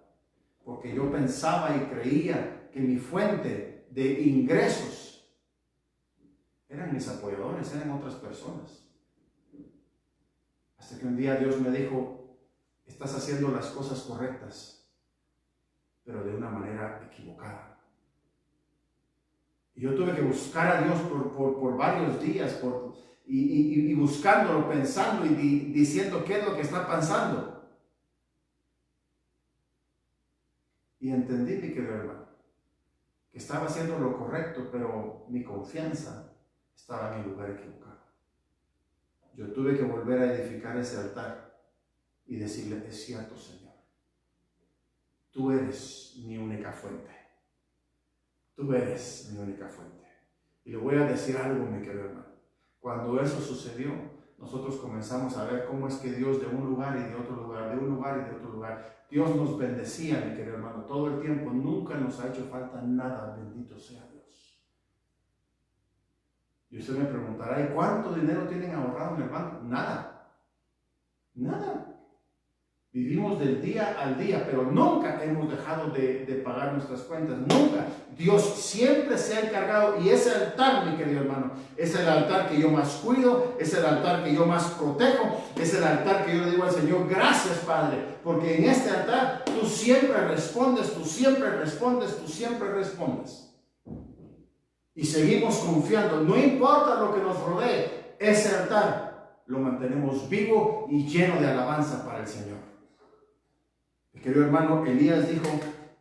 Porque yo pensaba y creía que mi fuente de ingresos eran mis apoyadores, eran otras personas. Hasta que un día Dios me dijo, estás haciendo las cosas correctas, pero de una manera equivocada. Y yo tuve que buscar a Dios por varios días, y buscándolo, pensando y diciendo qué es lo que está pasando. Y entendí, mi querido hermano, que estaba haciendo lo correcto, pero mi confianza estaba en el lugar equivocado. Yo tuve que volver a edificar ese altar y decirle, es cierto, Señor, tú eres mi única fuente. Tú eres mi única fuente. Y le voy a decir algo, mi querido hermano. Cuando eso sucedió, nosotros comenzamos a ver cómo es que Dios de un lugar y de otro lugar, de un lugar y de otro lugar, Dios nos bendecía, mi querido hermano, todo el tiempo. Nunca nos ha hecho falta nada, bendito sea Dios. Y usted me preguntará, ¿y cuánto dinero tienen ahorrado en el banco? Nada. Nada. Vivimos del día al día, pero nunca hemos dejado de pagar nuestras cuentas. Nunca. Dios siempre se ha encargado, y ese altar, mi querido hermano, es el altar que yo más cuido, es el altar que yo más protejo, es el altar que yo le digo al Señor, gracias, Padre, porque en este altar tú siempre respondes, tú siempre respondes, tú siempre respondes. Y seguimos confiando, no importa lo que nos rodee, ese altar lo mantenemos vivo y lleno de alabanza para el Señor. Mi querido hermano, Elías dijo,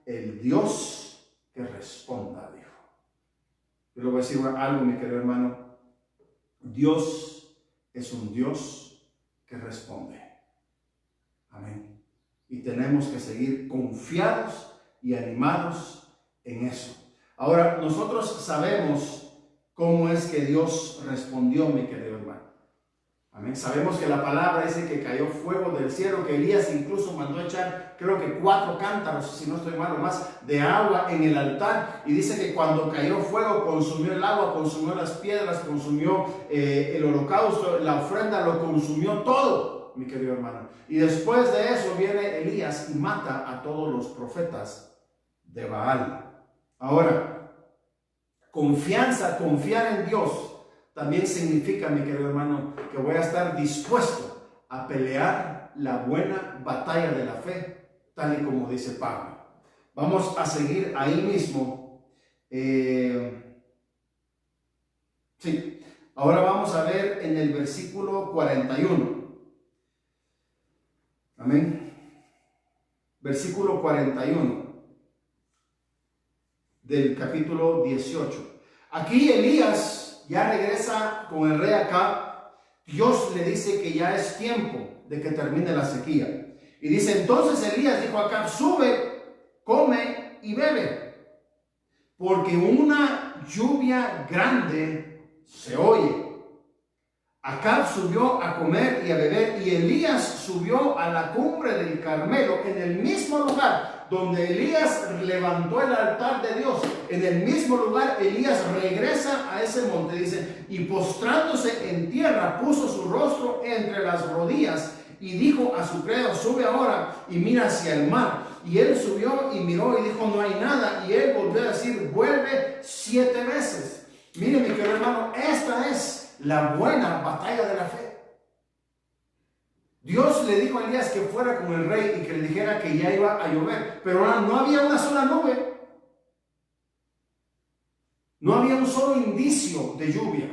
el Dios que responda, dijo. Yo le voy a decir algo, mi querido hermano. Dios es un Dios que responde. Amén. Y tenemos que seguir confiados y animados en eso. Ahora, nosotros sabemos cómo es que Dios respondió, mi querido hermano. Amén. Sabemos que la palabra dice que cayó fuego del cielo, que Elías incluso mandó echar, creo que 4 cántaros, si no estoy mal o más, de agua en el altar. Y dice que cuando cayó fuego, consumió el agua, consumió las piedras, consumió el holocausto, la ofrenda, lo consumió todo, mi querido hermano. Y después de eso viene Elías y mata a todos los profetas de Baal. Ahora, confianza, confiar en Dios, también significa, mi querido hermano, que voy a estar dispuesto a pelear la buena batalla de la fe, tal y como dice Pablo. Vamos a seguir ahí mismo. Sí, ahora vamos a ver en el versículo 41. Amén. Versículo 41 del capítulo 18. Aquí Elías ya regresa con el rey Acab. Dios le dice que ya es tiempo de que termine la sequía. Y dice, entonces Elías dijo a Acab, sube, come y bebe, porque una lluvia grande se oye. Acab subió a comer y a beber, y Elías subió a la cumbre del Carmelo, en el mismo lugar donde Elías levantó el altar de Dios. En el mismo lugar Elías regresa a ese monte, dice, y postrándose en tierra puso su rostro entre las rodillas y dijo a su criado, sube ahora y mira hacia el mar. Y él subió y miró y dijo, no hay nada. Y él volvió a decir, vuelve 7 veces. Mire, mi querido hermano, esta es la buena batalla de la fe. Dios le dijo a Elías que fuera con el rey y que le dijera que ya iba a llover, pero no había una sola nube. No había un solo indicio de lluvia.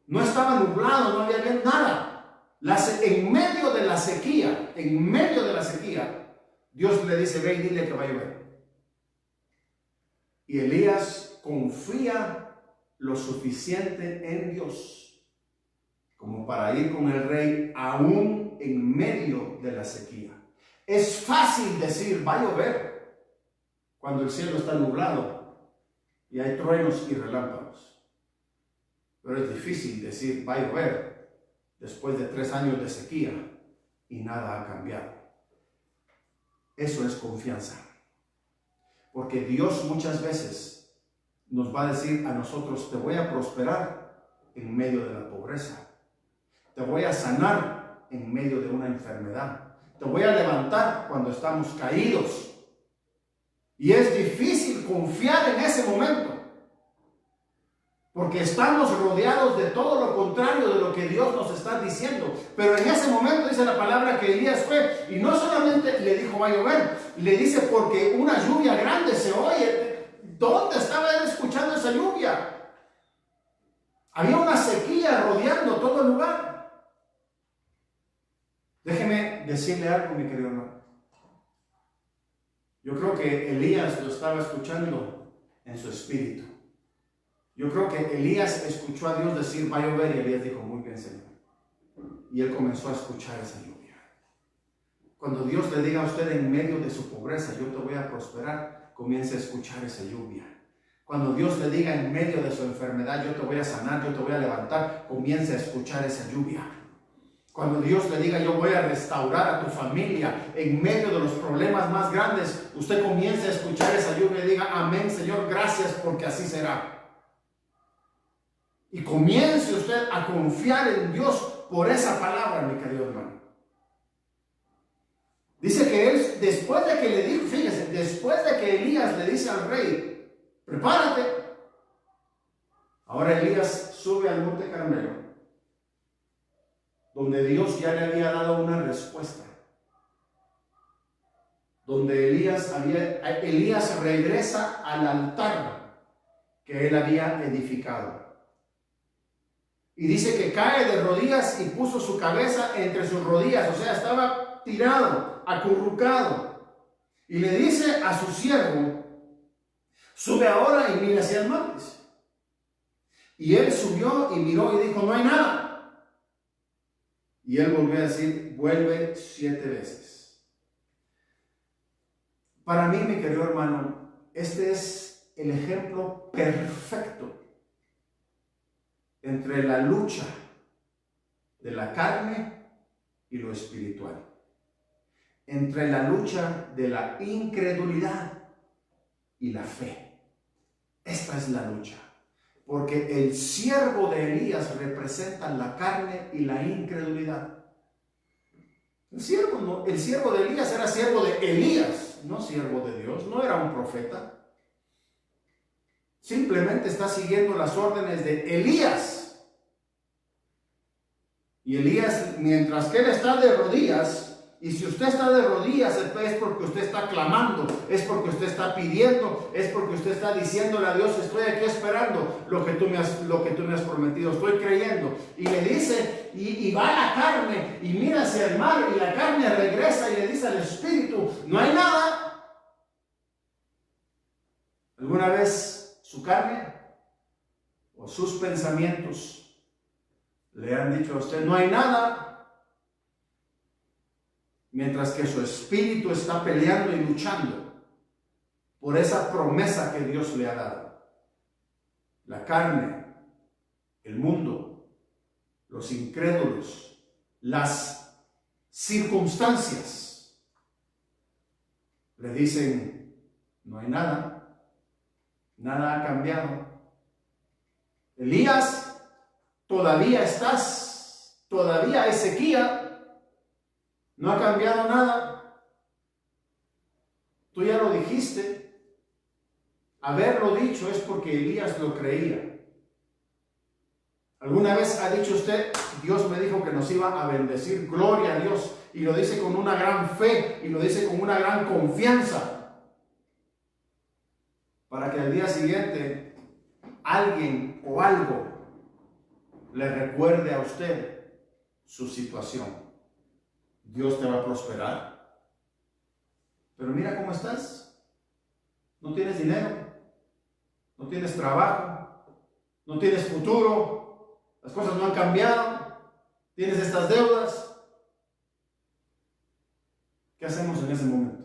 No estaba nublado, no había nada. En medio de la sequía, Dios le dice, ve y dile que va a llover. Y Elías confía lo suficiente en Dios como para ir con el rey aún en medio de la sequía. Es fácil decir, va a llover, cuando el cielo está nublado y hay truenos y relámpagos. Pero es difícil decir, va a llover, después de 3 años de sequía y nada ha cambiado. Eso es confianza. Porque Dios muchas veces nos va a decir a nosotros, te voy a prosperar en medio de la pobreza. Te voy a sanar en medio de una enfermedad. Te voy a levantar cuando estamos caídos. Y es difícil confiar en ese momento. Porque estamos rodeados de todo lo contrario de lo que Dios nos está diciendo. Pero en ese momento dice la palabra que Elías fue. Y no solamente le dijo va a llover. Le dice porque una lluvia grande se oye. ¿Dónde estaba él escuchando esa lluvia? Había una sequía rodeando todo el lugar. Déjeme decirle algo, mi querido hermano. Yo creo que Elías lo estaba escuchando en su espíritu. Yo creo que Elías escuchó a Dios decir, va a llover, y Elías dijo, muy bien, Señor. Y él comenzó a escuchar esa lluvia. Cuando Dios le diga a usted en medio de su pobreza, yo te voy a prosperar, comience a escuchar esa lluvia. Cuando Dios le diga en medio de su enfermedad, yo te voy a sanar, yo te voy a levantar, comience a escuchar esa lluvia. Cuando Dios le diga, yo voy a restaurar a tu familia en medio de los problemas más grandes, usted comience a escuchar esa lluvia y diga, amén, Señor, gracias, porque así será. Y comience usted a confiar en Dios por esa palabra, mi querido hermano. Dice que él, después de que le dijo, fíjese, después de que Elías le dice al rey, prepárate. Ahora Elías sube al monte Carmelo, donde Dios ya le había dado una respuesta. Donde Elías regresa al altar que él había edificado. Y dice que cae de rodillas y puso su cabeza entre sus rodillas, o sea, estaba tirado, acurrucado. Y le dice a su siervo, sube ahora y mira hacia el monte. Y él subió y miró y dijo, no hay nada. Y él volvió a decir, vuelve 7 veces. Para mí, mi querido hermano, este es el ejemplo perfecto entre la lucha de la carne y lo espiritual. Entre la lucha de la incredulidad y la fe. Esta es la lucha. Porque el siervo de Elías representa la carne y la incredulidad. El siervo de Elías era siervo de Elías, no siervo de Dios, no era un profeta. Simplemente está siguiendo las órdenes de Elías. Y Elías, mientras que él está de rodillas, y si usted está de rodillas es porque usted está clamando, es porque usted está pidiendo, es porque usted está diciéndole a Dios, estoy aquí esperando lo que tú me has prometido, estoy creyendo. Y le dice, y va la carne, y mira hacia el mar, y la carne regresa y le dice al espíritu, no hay nada. ¿Alguna vez su carne o sus pensamientos le han dicho a usted, no hay nada? Mientras que su espíritu está peleando y luchando por esa promesa que Dios le ha dado. La carne, el mundo, los incrédulos, las circunstancias le dicen, no hay nada, nada ha cambiado. Elías, todavía hay sequía. No ha cambiado nada. Tú ya lo dijiste. Haberlo dicho es porque Elías lo creía. ¿Alguna vez ha dicho usted, Dios me dijo que nos iba a bendecir? Gloria a Dios. Y lo dice con una gran fe y lo dice con una gran confianza. Para que al día siguiente alguien o algo le recuerde a usted su situación. Dios te va a prosperar. Pero mira cómo estás. No tienes dinero, no tienes trabajo, no tienes futuro, las cosas no han cambiado, tienes estas deudas. ¿Qué hacemos en ese momento?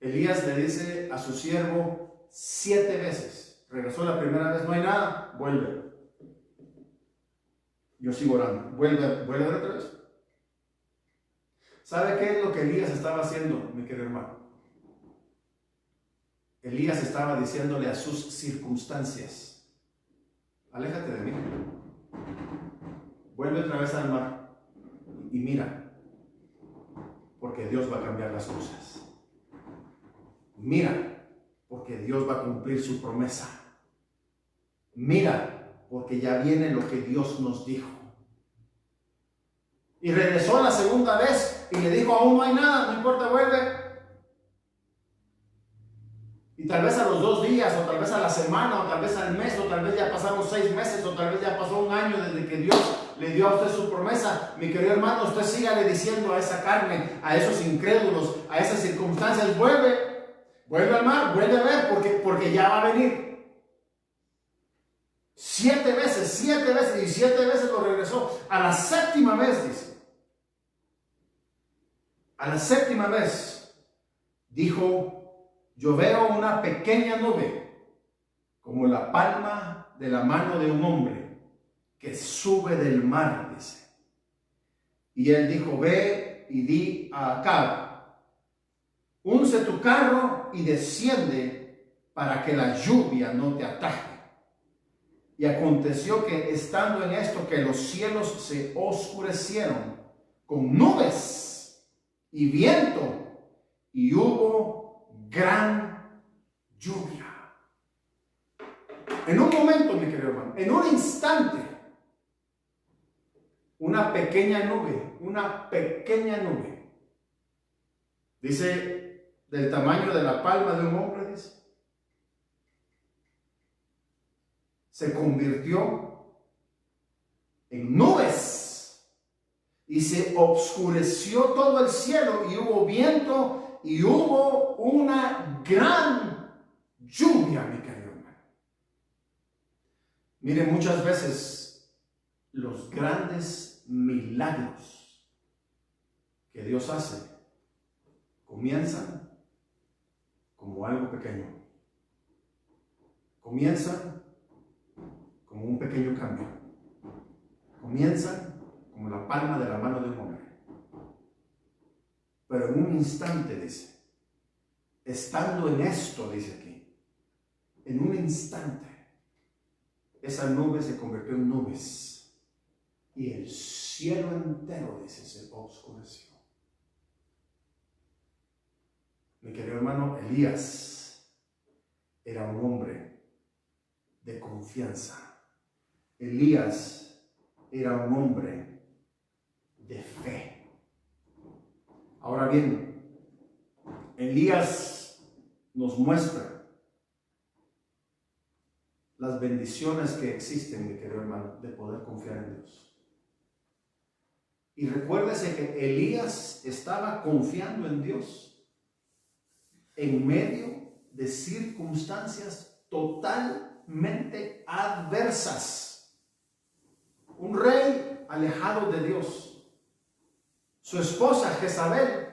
Elías le dice a su siervo 7 veces. Regresó la primera vez, no hay nada, vuelve. Yo sigo orando. Vuelve otra vez. ¿Sabe qué es lo que Elías estaba haciendo, mi querido hermano? Elías estaba diciéndole a sus circunstancias: aléjate de mí. Vuelve otra vez al mar y mira, porque Dios va a cambiar las cosas. Mira, porque Dios va a cumplir su promesa. Mira, porque ya viene lo que Dios nos dijo. Y regresó la segunda vez y le dijo: aún no hay nada, no importa, vuelve. Y tal vez a los 2 días, o tal vez a la semana, o tal vez al mes, o tal vez ya pasaron 6 meses, o tal vez ya pasó 1 año desde que Dios le dio a usted su promesa. Mi querido hermano, usted sígale diciendo a esa carne, a esos incrédulos, a esas circunstancias: vuelve al mar, vuelve a ver, porque ya va a venir. 7 veces, y 7 veces lo regresó. A la 7ª vez, dice. A la 7ª vez dijo: yo veo una pequeña nube, como la palma de la mano de un hombre, que sube del mar, dice. Y él dijo: ve y di a Acab: unce tu carro y desciende, para que la lluvia no te ataje. Y aconteció que, estando en esto, que los cielos se oscurecieron con nubes y viento, y hubo gran lluvia. En un momento, mi querido hermano, en un instante, una pequeña nube, dice, del tamaño de la palma de un hombre, dice, se convirtió en nubes y se oscureció todo el cielo, y hubo viento y hubo una gran lluvia, mi querido hermano. Mire, muchas veces los grandes milagros que Dios hace comienzan como algo pequeño. Comienzan como un pequeño cambio. Comienzan como la palma de la mano de un hombre. Pero en un instante, dice, estando en esto, dice aquí, en un instante, esa nube se convirtió en nubes y el cielo entero, dice, se oscureció. Mi querido hermano, Elías era un hombre de confianza. Elías era un hombre de fe. Ahora bien, Elías nos muestra las bendiciones que existen, mi querido hermano, de poder confiar en Dios. Y recuérdese que Elías estaba confiando en Dios en medio de circunstancias totalmente adversas. Un rey alejado de Dios. Su esposa Jezabel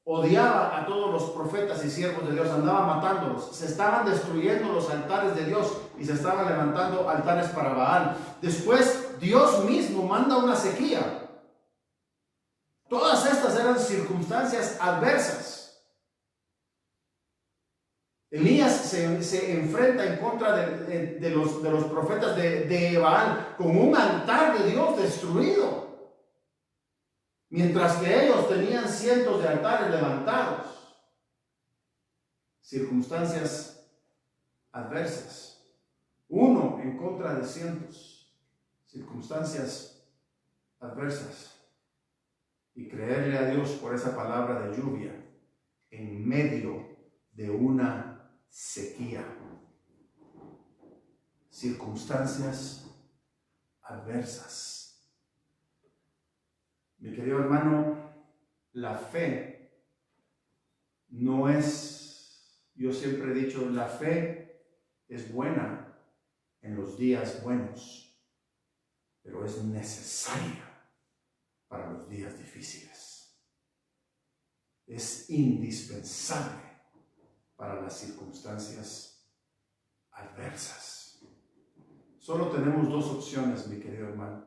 odiaba a todos los profetas y siervos de Dios, andaba matándolos. Se estaban destruyendo los altares de Dios y se estaban levantando altares para Baal. Después Dios mismo manda una sequía. Todas estas eran circunstancias adversas. Elías se enfrenta en contra de los profetas de Baal con un altar de Dios destruido. Mientras que ellos tenían cientos de altares levantados. Circunstancias adversas. Uno en contra de cientos. Circunstancias adversas. Y creerle a Dios por esa palabra de lluvia en medio de una sequía. Circunstancias adversas. Mi querido hermano, la fe no es, yo siempre he dicho, la fe es buena en los días buenos, pero es necesaria para los días difíciles. Es indispensable para las circunstancias adversas. Solo tenemos dos opciones, mi querido hermano,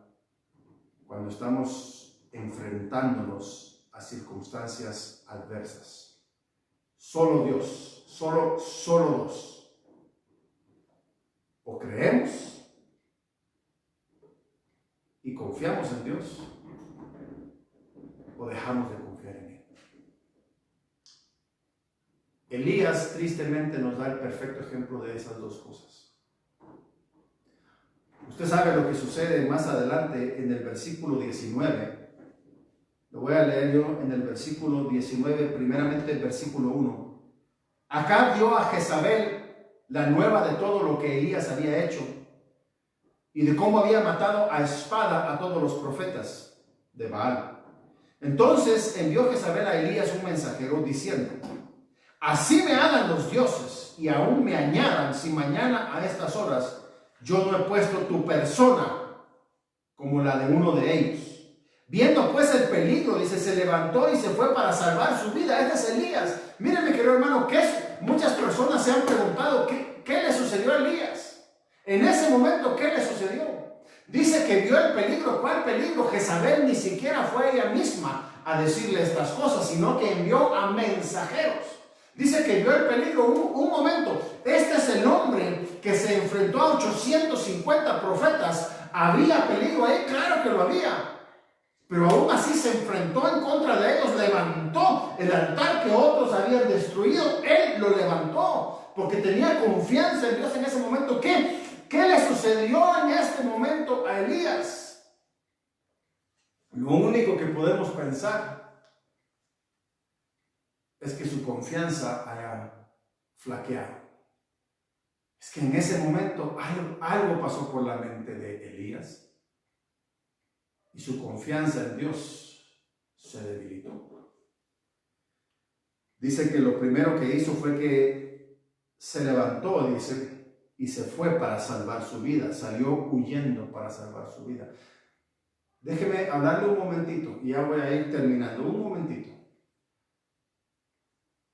cuando estamos enfrentándonos a circunstancias adversas. Solo Dios, solo dos. O creemos y confiamos en Dios, o dejamos de confiar en Él. Elías tristemente nos da el perfecto ejemplo de esas dos cosas. Usted sabe lo que sucede más adelante en el versículo 19. Lo voy a leer yo en el versículo 19, primeramente el versículo 1. Acab dio a Jezabel la nueva de todo lo que Elías había hecho y de cómo había matado a espada a todos los profetas de Baal. Entonces envió Jezabel a Elías un mensajero diciendo: así me hagan los dioses y aún me añadan si mañana a estas horas yo no he puesto tu persona como la de uno de ellos. Viendo pues el peligro, dice, se levantó y se fue para salvar su vida. Este es Elías. Mírenme, querido hermano, que muchas personas se han preguntado ¿qué le sucedió a Elías? En ese momento, ¿qué le sucedió? Dice que vio el peligro. ¿Cuál peligro? Jezabel ni siquiera fue ella misma a decirle estas cosas, sino que envió a mensajeros. Dice que vio el peligro. Un momento, este es el hombre que se enfrentó a 850 profetas. ¿Había peligro ahí? Claro que lo había. Pero aún así se enfrentó en contra de ellos, levantó el altar que otros habían destruido. Él lo levantó porque tenía confianza en Dios en ese momento. ¿Qué le sucedió en este momento a Elías? Lo único que podemos pensar es que su confianza haya flaqueado. Es que en ese momento algo pasó por la mente de Elías. Y su confianza en Dios se debilitó. Dice que lo primero que hizo fue que se levantó, dice, y se fue para salvar su vida. Salió huyendo para salvar su vida. Déjeme hablarle un momentito y ya voy a ir terminando. Un momentito.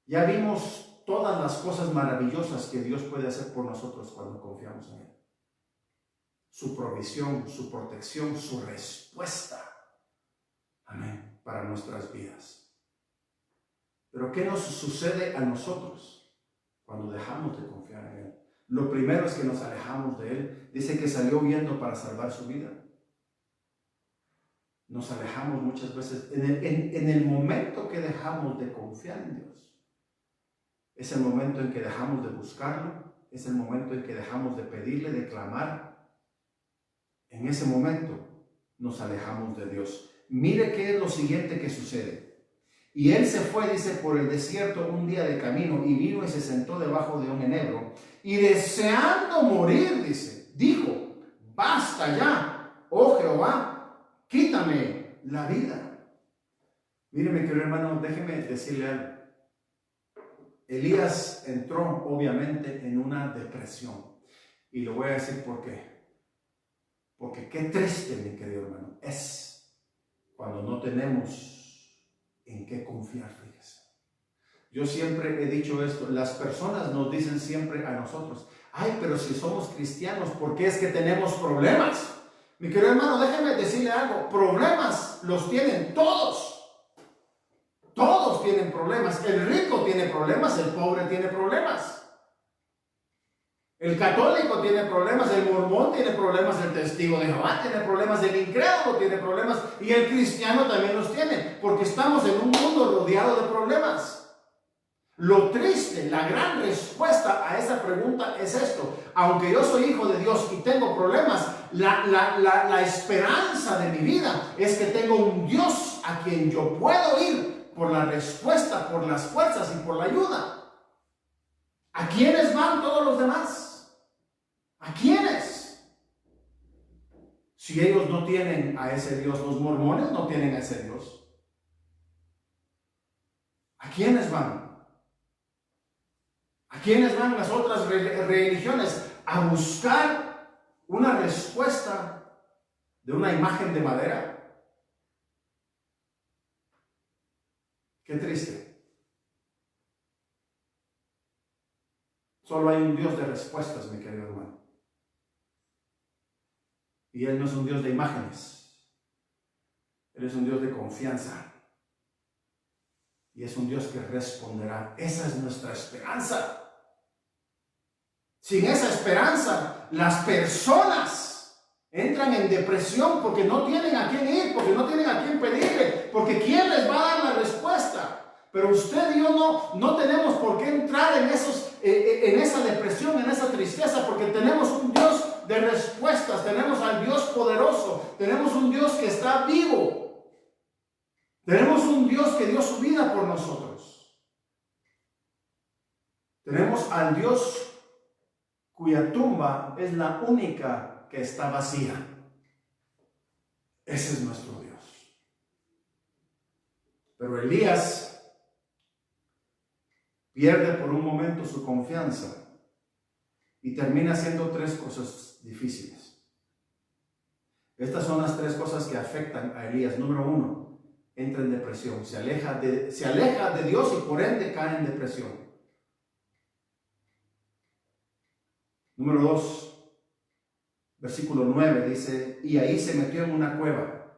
Ya vimos todas las cosas maravillosas que Dios puede hacer por nosotros cuando confiamos en Él. Su provisión, su protección, su respuesta. Amén. Para nuestras vidas. Pero ¿qué nos sucede a nosotros cuando dejamos de confiar en Él? Lo primero es que nos alejamos de Él. Dice que salió huyendo para salvar su vida. Nos alejamos muchas veces. En el momento que dejamos de confiar en Dios, es el momento en que dejamos de buscarlo, es el momento en que dejamos de pedirle, de clamar. En ese momento nos alejamos de Dios. Mire qué es lo siguiente que sucede. Y él se fue, dice, por el desierto un día de camino y vino y se sentó debajo de un enebro y deseando morir, dice, dijo: basta ya, oh Jehová, quítame la vida. Míreme, querido hermano, déjeme decirle algo. Elías entró obviamente en una depresión y le voy a decir por qué. Porque qué triste, mi querido hermano, es cuando no tenemos en qué confiar, fíjese. Yo siempre he dicho esto, las personas nos dicen siempre a nosotros: ay, pero si somos cristianos, ¿por qué es que tenemos problemas? Mi querido hermano, déjeme decirle algo, problemas los tienen todos. Todos tienen problemas, el rico tiene problemas, el pobre tiene problemas. El católico tiene problemas, el mormón tiene problemas, el testigo de Jehová tiene problemas, el incrédulo tiene problemas y el cristiano también los tiene, porque estamos en un mundo rodeado de problemas. Lo triste, la gran respuesta a esa pregunta es esto: aunque yo soy hijo de Dios y tengo problemas, la esperanza de mi vida es que tengo un Dios a quien yo puedo ir por la respuesta, por las fuerzas y por la ayuda. ¿A quiénes van todos los demás? ¿A quiénes? Si ellos no tienen a ese Dios, los mormones no tienen a ese Dios. ¿A quiénes van? ¿A quiénes van las otras religiones? A buscar una respuesta de una imagen de madera. Qué triste. Solo hay un Dios de respuestas, mi querido hermano. Y Él no es un Dios de imágenes. Él es un Dios de confianza. Y es un Dios que responderá. Esa es nuestra esperanza. Sin esa esperanza, las personas entran en depresión porque no tienen a quién ir, porque no tienen a quién pedirle, porque ¿quién les va a dar la respuesta? Pero usted y yo no tenemos por qué entrar en esa depresión, en esa tristeza, porque tenemos un Dios de respuestas, tenemos al Dios poderoso, tenemos un Dios que está vivo, tenemos un Dios que dio su vida por nosotros, tenemos al Dios cuya tumba es la única que está vacía. Ese es nuestro Dios. Pero Elías pierde por un momento su confianza y termina haciendo tres cosas difíciles. Estas son las tres cosas que afectan a Elías. Número uno, entra en depresión, se aleja de Dios y por ende cae en depresión. Número 2, versículo 9 dice, y ahí se metió en una cueva.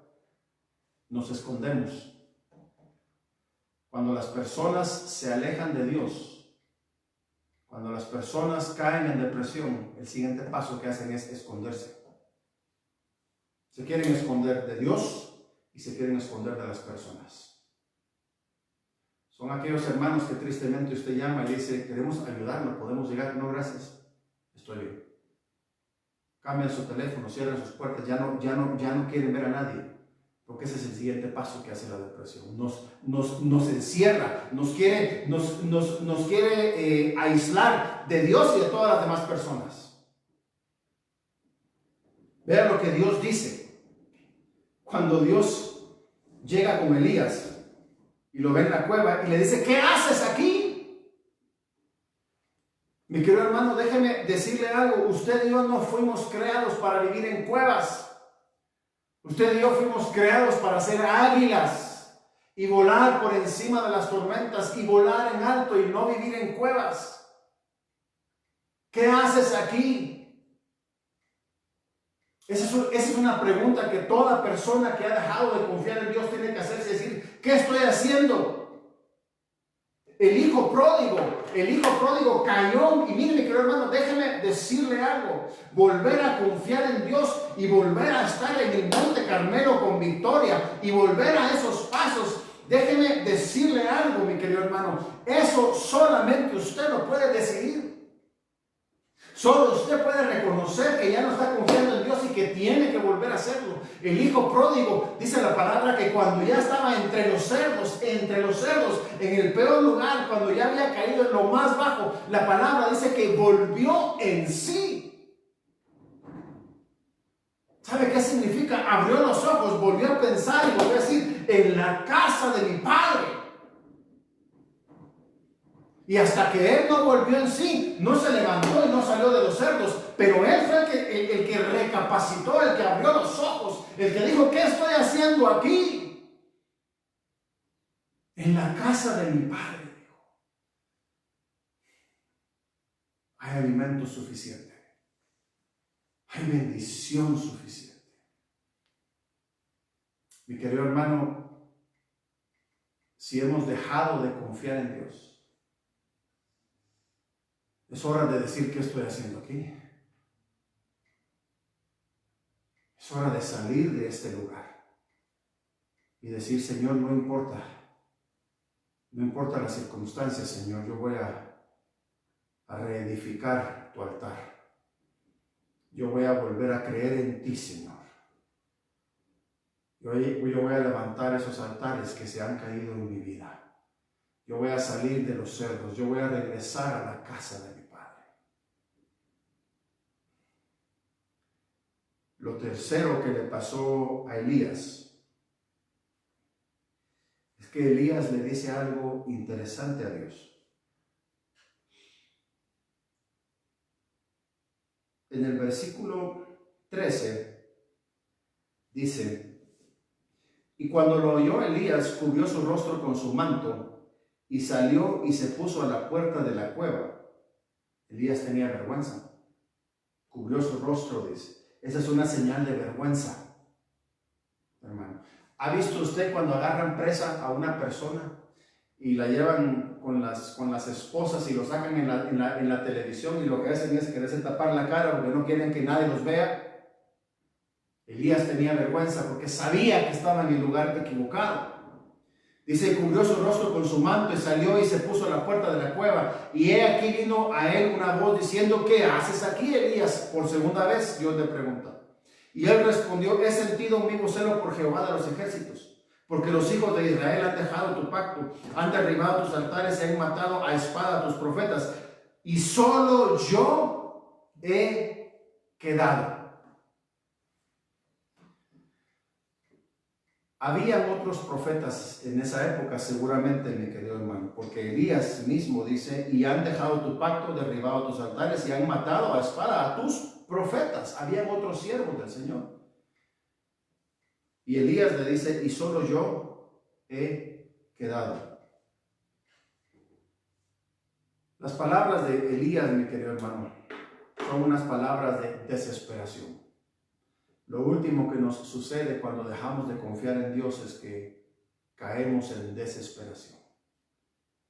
Nos escondemos. Cuando las personas se alejan de Dios, cuando las personas caen en depresión, el siguiente paso que hacen es esconderse. Se quieren esconder de Dios y se quieren esconder de las personas. Son aquellos hermanos que tristemente usted llama y dice, queremos ayudarlo, podemos llegar. No, gracias. Estoy bien. Cambian su teléfono, cierran sus puertas, ya no quieren ver a nadie, porque ese es el siguiente paso que hace la depresión. Nos encierra, nos quiere aislar de Dios y de todas las demás personas. Vean lo que Dios dice. Cuando Dios llega con Elías y lo ve en la cueva y le dice, ¿qué haces aquí? Mi querido hermano, déjeme decirle algo. Usted y yo no fuimos creados para vivir en cuevas. Usted y yo fuimos creados para ser águilas y volar por encima de las tormentas y volar en alto y no vivir en cuevas. ¿Qué haces aquí? Esa es una pregunta que toda persona que ha dejado de confiar en Dios tiene que hacerse, decir, ¿qué estoy haciendo? El hijo pródigo cayó, y mire, mi querido hermano, déjeme decirle algo. Volver a confiar en Dios y volver a estar en el Monte Carmelo con victoria y volver a esos pasos, déjeme decirle algo, mi querido hermano. Eso solamente usted lo puede decidir. Solo usted puede reconocer que ya no está confiando en Dios y que tiene que volver a hacerlo. El hijo pródigo, dice la palabra, que cuando ya estaba entre los cerdos, en el peor lugar, cuando ya había caído en lo más bajo, la palabra dice que volvió en sí. ¿Sabe qué significa? Abrió los ojos, volvió a pensar y volvió a decir, en la casa de mi padre. Y hasta que él no volvió en sí, no se levantó y no salió de los cerdos. Pero él fue el que recapacitó, el que abrió los ojos, el que dijo, ¿qué estoy haciendo aquí? En la casa de mi padre, dijo. Hay alimento suficiente. Hay bendición suficiente. Mi querido hermano, si hemos dejado de confiar en Dios, es hora de decir, ¿qué estoy haciendo aquí? Es hora de salir de este lugar y decir, Señor, no importa las circunstancias, Señor, yo voy a reedificar tu altar. Yo voy a volver a creer en ti, Señor. Yo voy a levantar esos altares que se han caído en mi vida. Yo voy a salir de los cerdos, yo voy a regresar a la casa de mi Padre. Lo tercero que le pasó a Elías es que Elías le dice algo interesante a Dios. En el versículo 13 dice, Y cuando lo oyó Elías, cubrió su rostro con su manto y salió y se puso a la puerta de la cueva. Elías tenía vergüenza. Cubrió su rostro, dice. Esa es una señal de vergüenza, hermano. ¿Ha visto usted cuando agarran presa a una persona y la llevan con las esposas y lo sacan en la televisión y lo que hacen es quererse tapar la cara porque no quieren que nadie los vea? Elías tenía vergüenza porque sabía que estaba en el lugar equivocado. Dice, cubrió su rostro con su manto y salió y se puso a la puerta de la cueva. Y he aquí vino a él una voz diciendo, ¿qué haces aquí, Elías? Por segunda vez Dios le pregunta. Y él respondió, he sentido un vivo celo por Jehová de los ejércitos, porque los hijos de Israel han dejado tu pacto, han derribado tus altares y han matado a espada a tus profetas. Y solo yo he quedado. Habían otros profetas en esa época, seguramente, mi querido hermano, porque Elías mismo dice, y han dejado tu pacto, derribado tus altares y han matado a espada a tus profetas. Habían otros siervos del Señor. Y Elías le dice, y solo yo he quedado. Las palabras de Elías, mi querido hermano, son unas palabras de desesperación. Lo último que nos sucede cuando dejamos de confiar en Dios es que caemos en desesperación.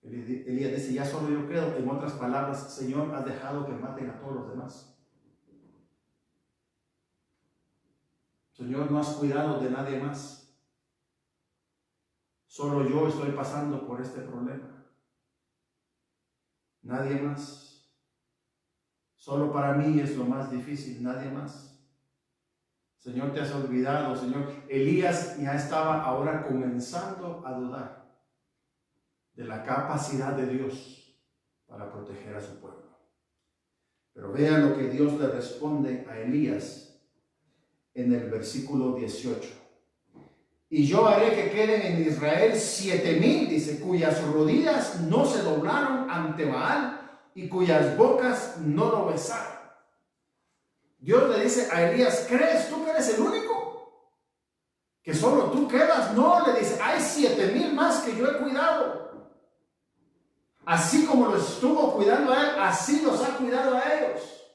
Elías dice, ya solo yo quedo. En otras palabras, Señor, has dejado que maten a todos los demás. Señor, no has cuidado de nadie más. Solo yo estoy pasando por este problema. Nadie más. Solo para mí es lo más difícil, nadie más. Señor, te has olvidado, Señor. Elías ya estaba ahora comenzando a dudar de la capacidad de Dios para proteger a su pueblo. Pero vean lo que Dios le responde a Elías en el versículo 18. Y yo haré que queden en Israel 7,000, dice, cuyas rodillas no se doblaron ante Baal y cuyas bocas no lo besaron. Dios le dice a Elías, ¿crees tú que eres el único? ¿Que solo tú quedas? No, le dice, hay 7,000 más que yo he cuidado. Así como los estuvo cuidando a él, así los ha cuidado a ellos.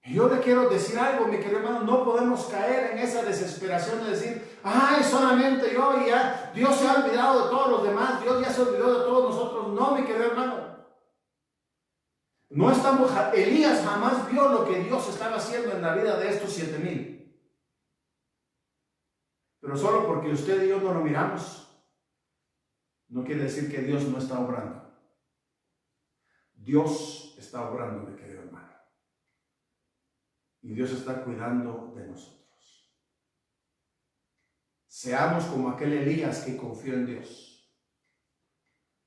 Y yo le quiero decir algo, mi querido hermano, no podemos caer en esa desesperación de decir, ay, solamente yo y ya, Dios se ha olvidado de todos los demás, Dios ya se olvidó de todos nosotros. No, mi querido hermano. No estamos, Elías jamás vio lo que Dios estaba haciendo en la vida de estos 7,000. Pero solo porque usted y yo no lo miramos, no quiere decir que Dios no está obrando. Dios está obrando, mi querido hermano. Y Dios está cuidando de nosotros. Seamos como aquel Elías que confió en Dios.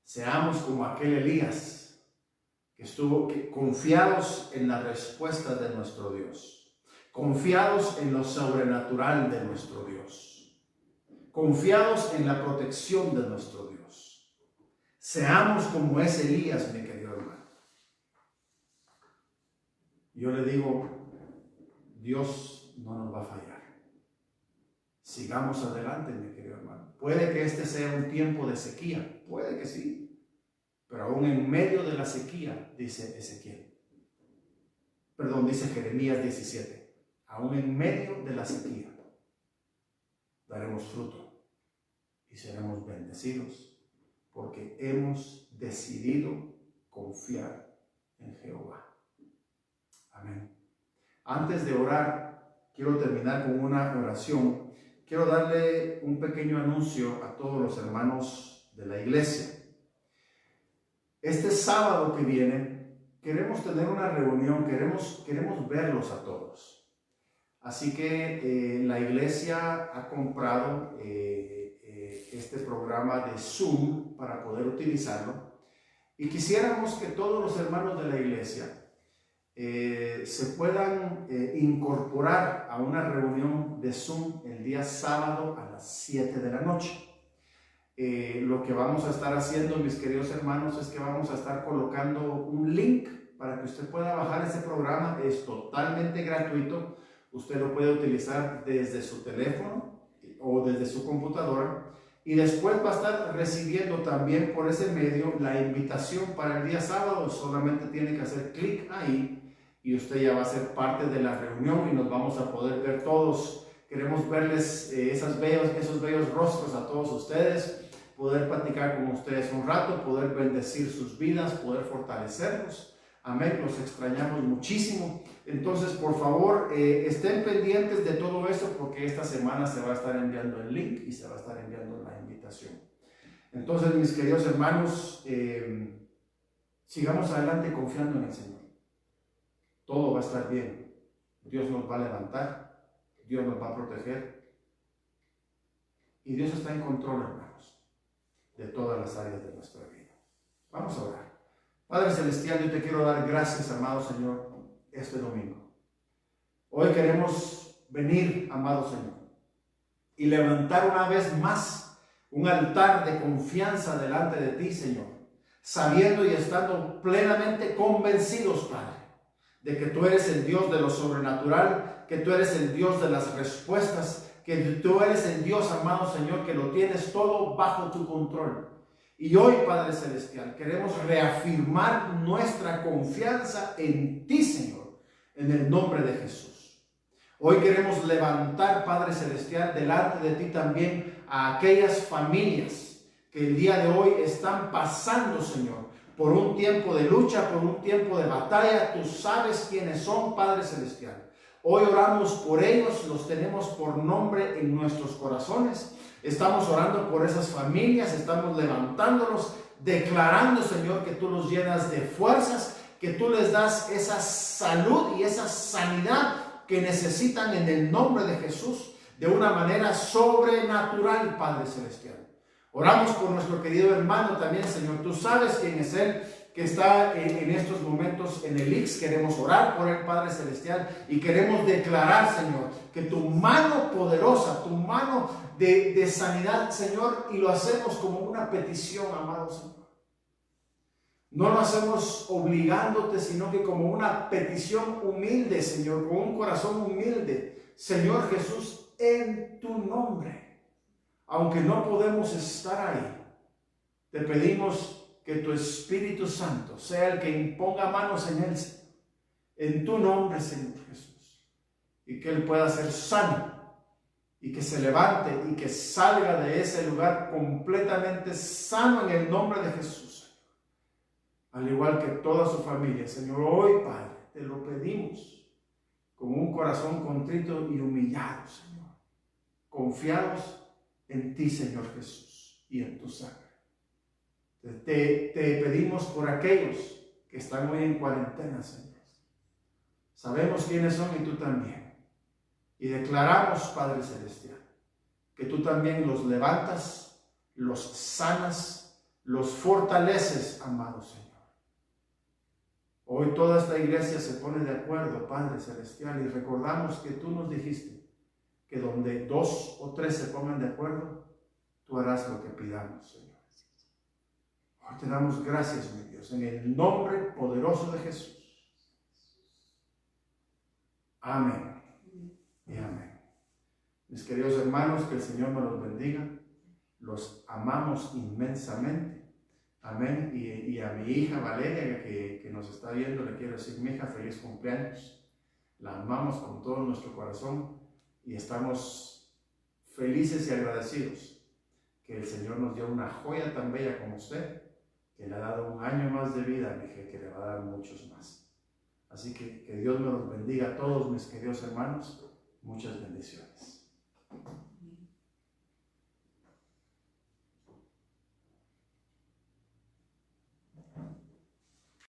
Seamos como aquel Elías que estuvo confiados en la respuesta de nuestro Dios, confiados en lo sobrenatural de nuestro Dios, confiados en la protección de nuestro Dios. Seamos como ese Elías, mi querido hermano. Yo le digo, Dios no nos va a fallar. Sigamos adelante, mi querido hermano. Puede que este sea un tiempo de sequía, puede que sí. Pero aún en medio de la sequía, dice dice Jeremías 17, aún en medio de la sequía, daremos fruto y seremos bendecidos porque hemos decidido confiar en Jehová. Amén. Antes de orar, quiero terminar con una oración. Quiero darle un pequeño anuncio a todos los hermanos de la iglesia. Este sábado que viene queremos tener una reunión, queremos verlos a todos. Así que la iglesia ha comprado este programa de Zoom para poder utilizarlo. Y quisiéramos que todos los hermanos de la iglesia se puedan incorporar a una reunión de Zoom el día sábado a las 7 de la noche. Lo que vamos a estar haciendo, mis queridos hermanos, es que vamos a estar colocando un link para que usted pueda bajar ese programa. Es totalmente gratuito. Usted lo puede utilizar desde su teléfono o desde su computadora, y después va a estar recibiendo también por ese medio la invitación para el día sábado. Solamente tiene que hacer clic ahí y usted ya va a ser parte de la reunión y nos vamos a poder ver todos. Queremos verles esos bellos rostros a todos ustedes, poder platicar con ustedes un rato, poder bendecir sus vidas, poder fortalecerlos. Amén, los extrañamos muchísimo. Entonces, por favor, estén pendientes de todo eso, porque esta semana se va a estar enviando el link y se va a estar enviando la invitación. Entonces, mis queridos hermanos, sigamos adelante confiando en el Señor. Todo va a estar bien. Dios nos va a levantar, Dios nos va a proteger. Y Dios está en control, hermanos, de todas las áreas de nuestra vida. Vamos a orar. Padre Celestial, yo te quiero dar gracias, amado Señor, este domingo. Hoy queremos venir, amado Señor, y levantar una vez más un altar de confianza delante de ti, Señor, sabiendo y estando plenamente convencidos, Padre, de que tú eres el Dios de lo sobrenatural, que tú eres el Dios de las respuestas, que tú eres el Dios, amado Señor, que lo tienes todo bajo tu control. Y hoy, Padre Celestial, queremos reafirmar nuestra confianza en ti, Señor, en el nombre de Jesús. Hoy queremos levantar, Padre Celestial, delante de ti también a aquellas familias que el día de hoy están pasando, Señor, por un tiempo de lucha, por un tiempo de batalla. Tú sabes quiénes son, Padre Celestial. Hoy oramos por ellos, los tenemos por nombre en nuestros corazones. Estamos orando por esas familias, estamos levantándolos, declarando, Señor, que tú los llenas de fuerzas, que tú les das esa salud y esa sanidad que necesitan en el nombre de Jesús, de una manera sobrenatural, Padre Celestial. Oramos por nuestro querido hermano también, Señor. Tú sabes quién es él, que está en estos momentos en el IX. Queremos orar por el Padre Celestial y queremos declarar, Señor, que tu mano poderosa, tu mano de sanidad, Señor, y lo hacemos como una petición, amado Señor. No lo hacemos obligándote, sino que como una petición humilde, Señor, con un corazón humilde. Señor Jesús, en tu nombre, aunque no podemos estar ahí, te pedimos que tu Espíritu Santo sea el que imponga manos en él, Señor, en tu nombre, Señor Jesús, y que él pueda ser sano y que se levante y que salga de ese lugar completamente sano en el nombre de Jesús, Señor. Al igual que toda su familia, Señor, hoy, Padre, te lo pedimos con un corazón contrito y humillado, Señor, confiados en ti, Señor Jesús, y en tu sangre. Te pedimos por aquellos que están hoy en cuarentena, Señor. Sabemos quiénes son y tú también. Y declaramos, Padre Celestial, que tú también los levantas, los sanas, los fortaleces, amado Señor. Hoy toda esta iglesia se pone de acuerdo, Padre Celestial, y recordamos que tú nos dijiste que donde 2 o 3 se pongan de acuerdo, tú harás lo que pidamos, Señor. Hoy te damos gracias, mi Dios, en el nombre poderoso de Jesús. Amén y amén. Mis queridos hermanos, que el Señor me los bendiga. Los amamos inmensamente. Amén. Y a mi hija Valeria, que nos está viendo, le quiero decir, mi hija, feliz cumpleaños. La amamos con todo nuestro corazón y estamos felices y agradecidos que el Señor nos dio una joya tan bella como usted, que le ha dado un año más de vida, mi hija, que le va a dar muchos más. Así que Dios me los bendiga a todos, mis queridos hermanos. Muchas bendiciones.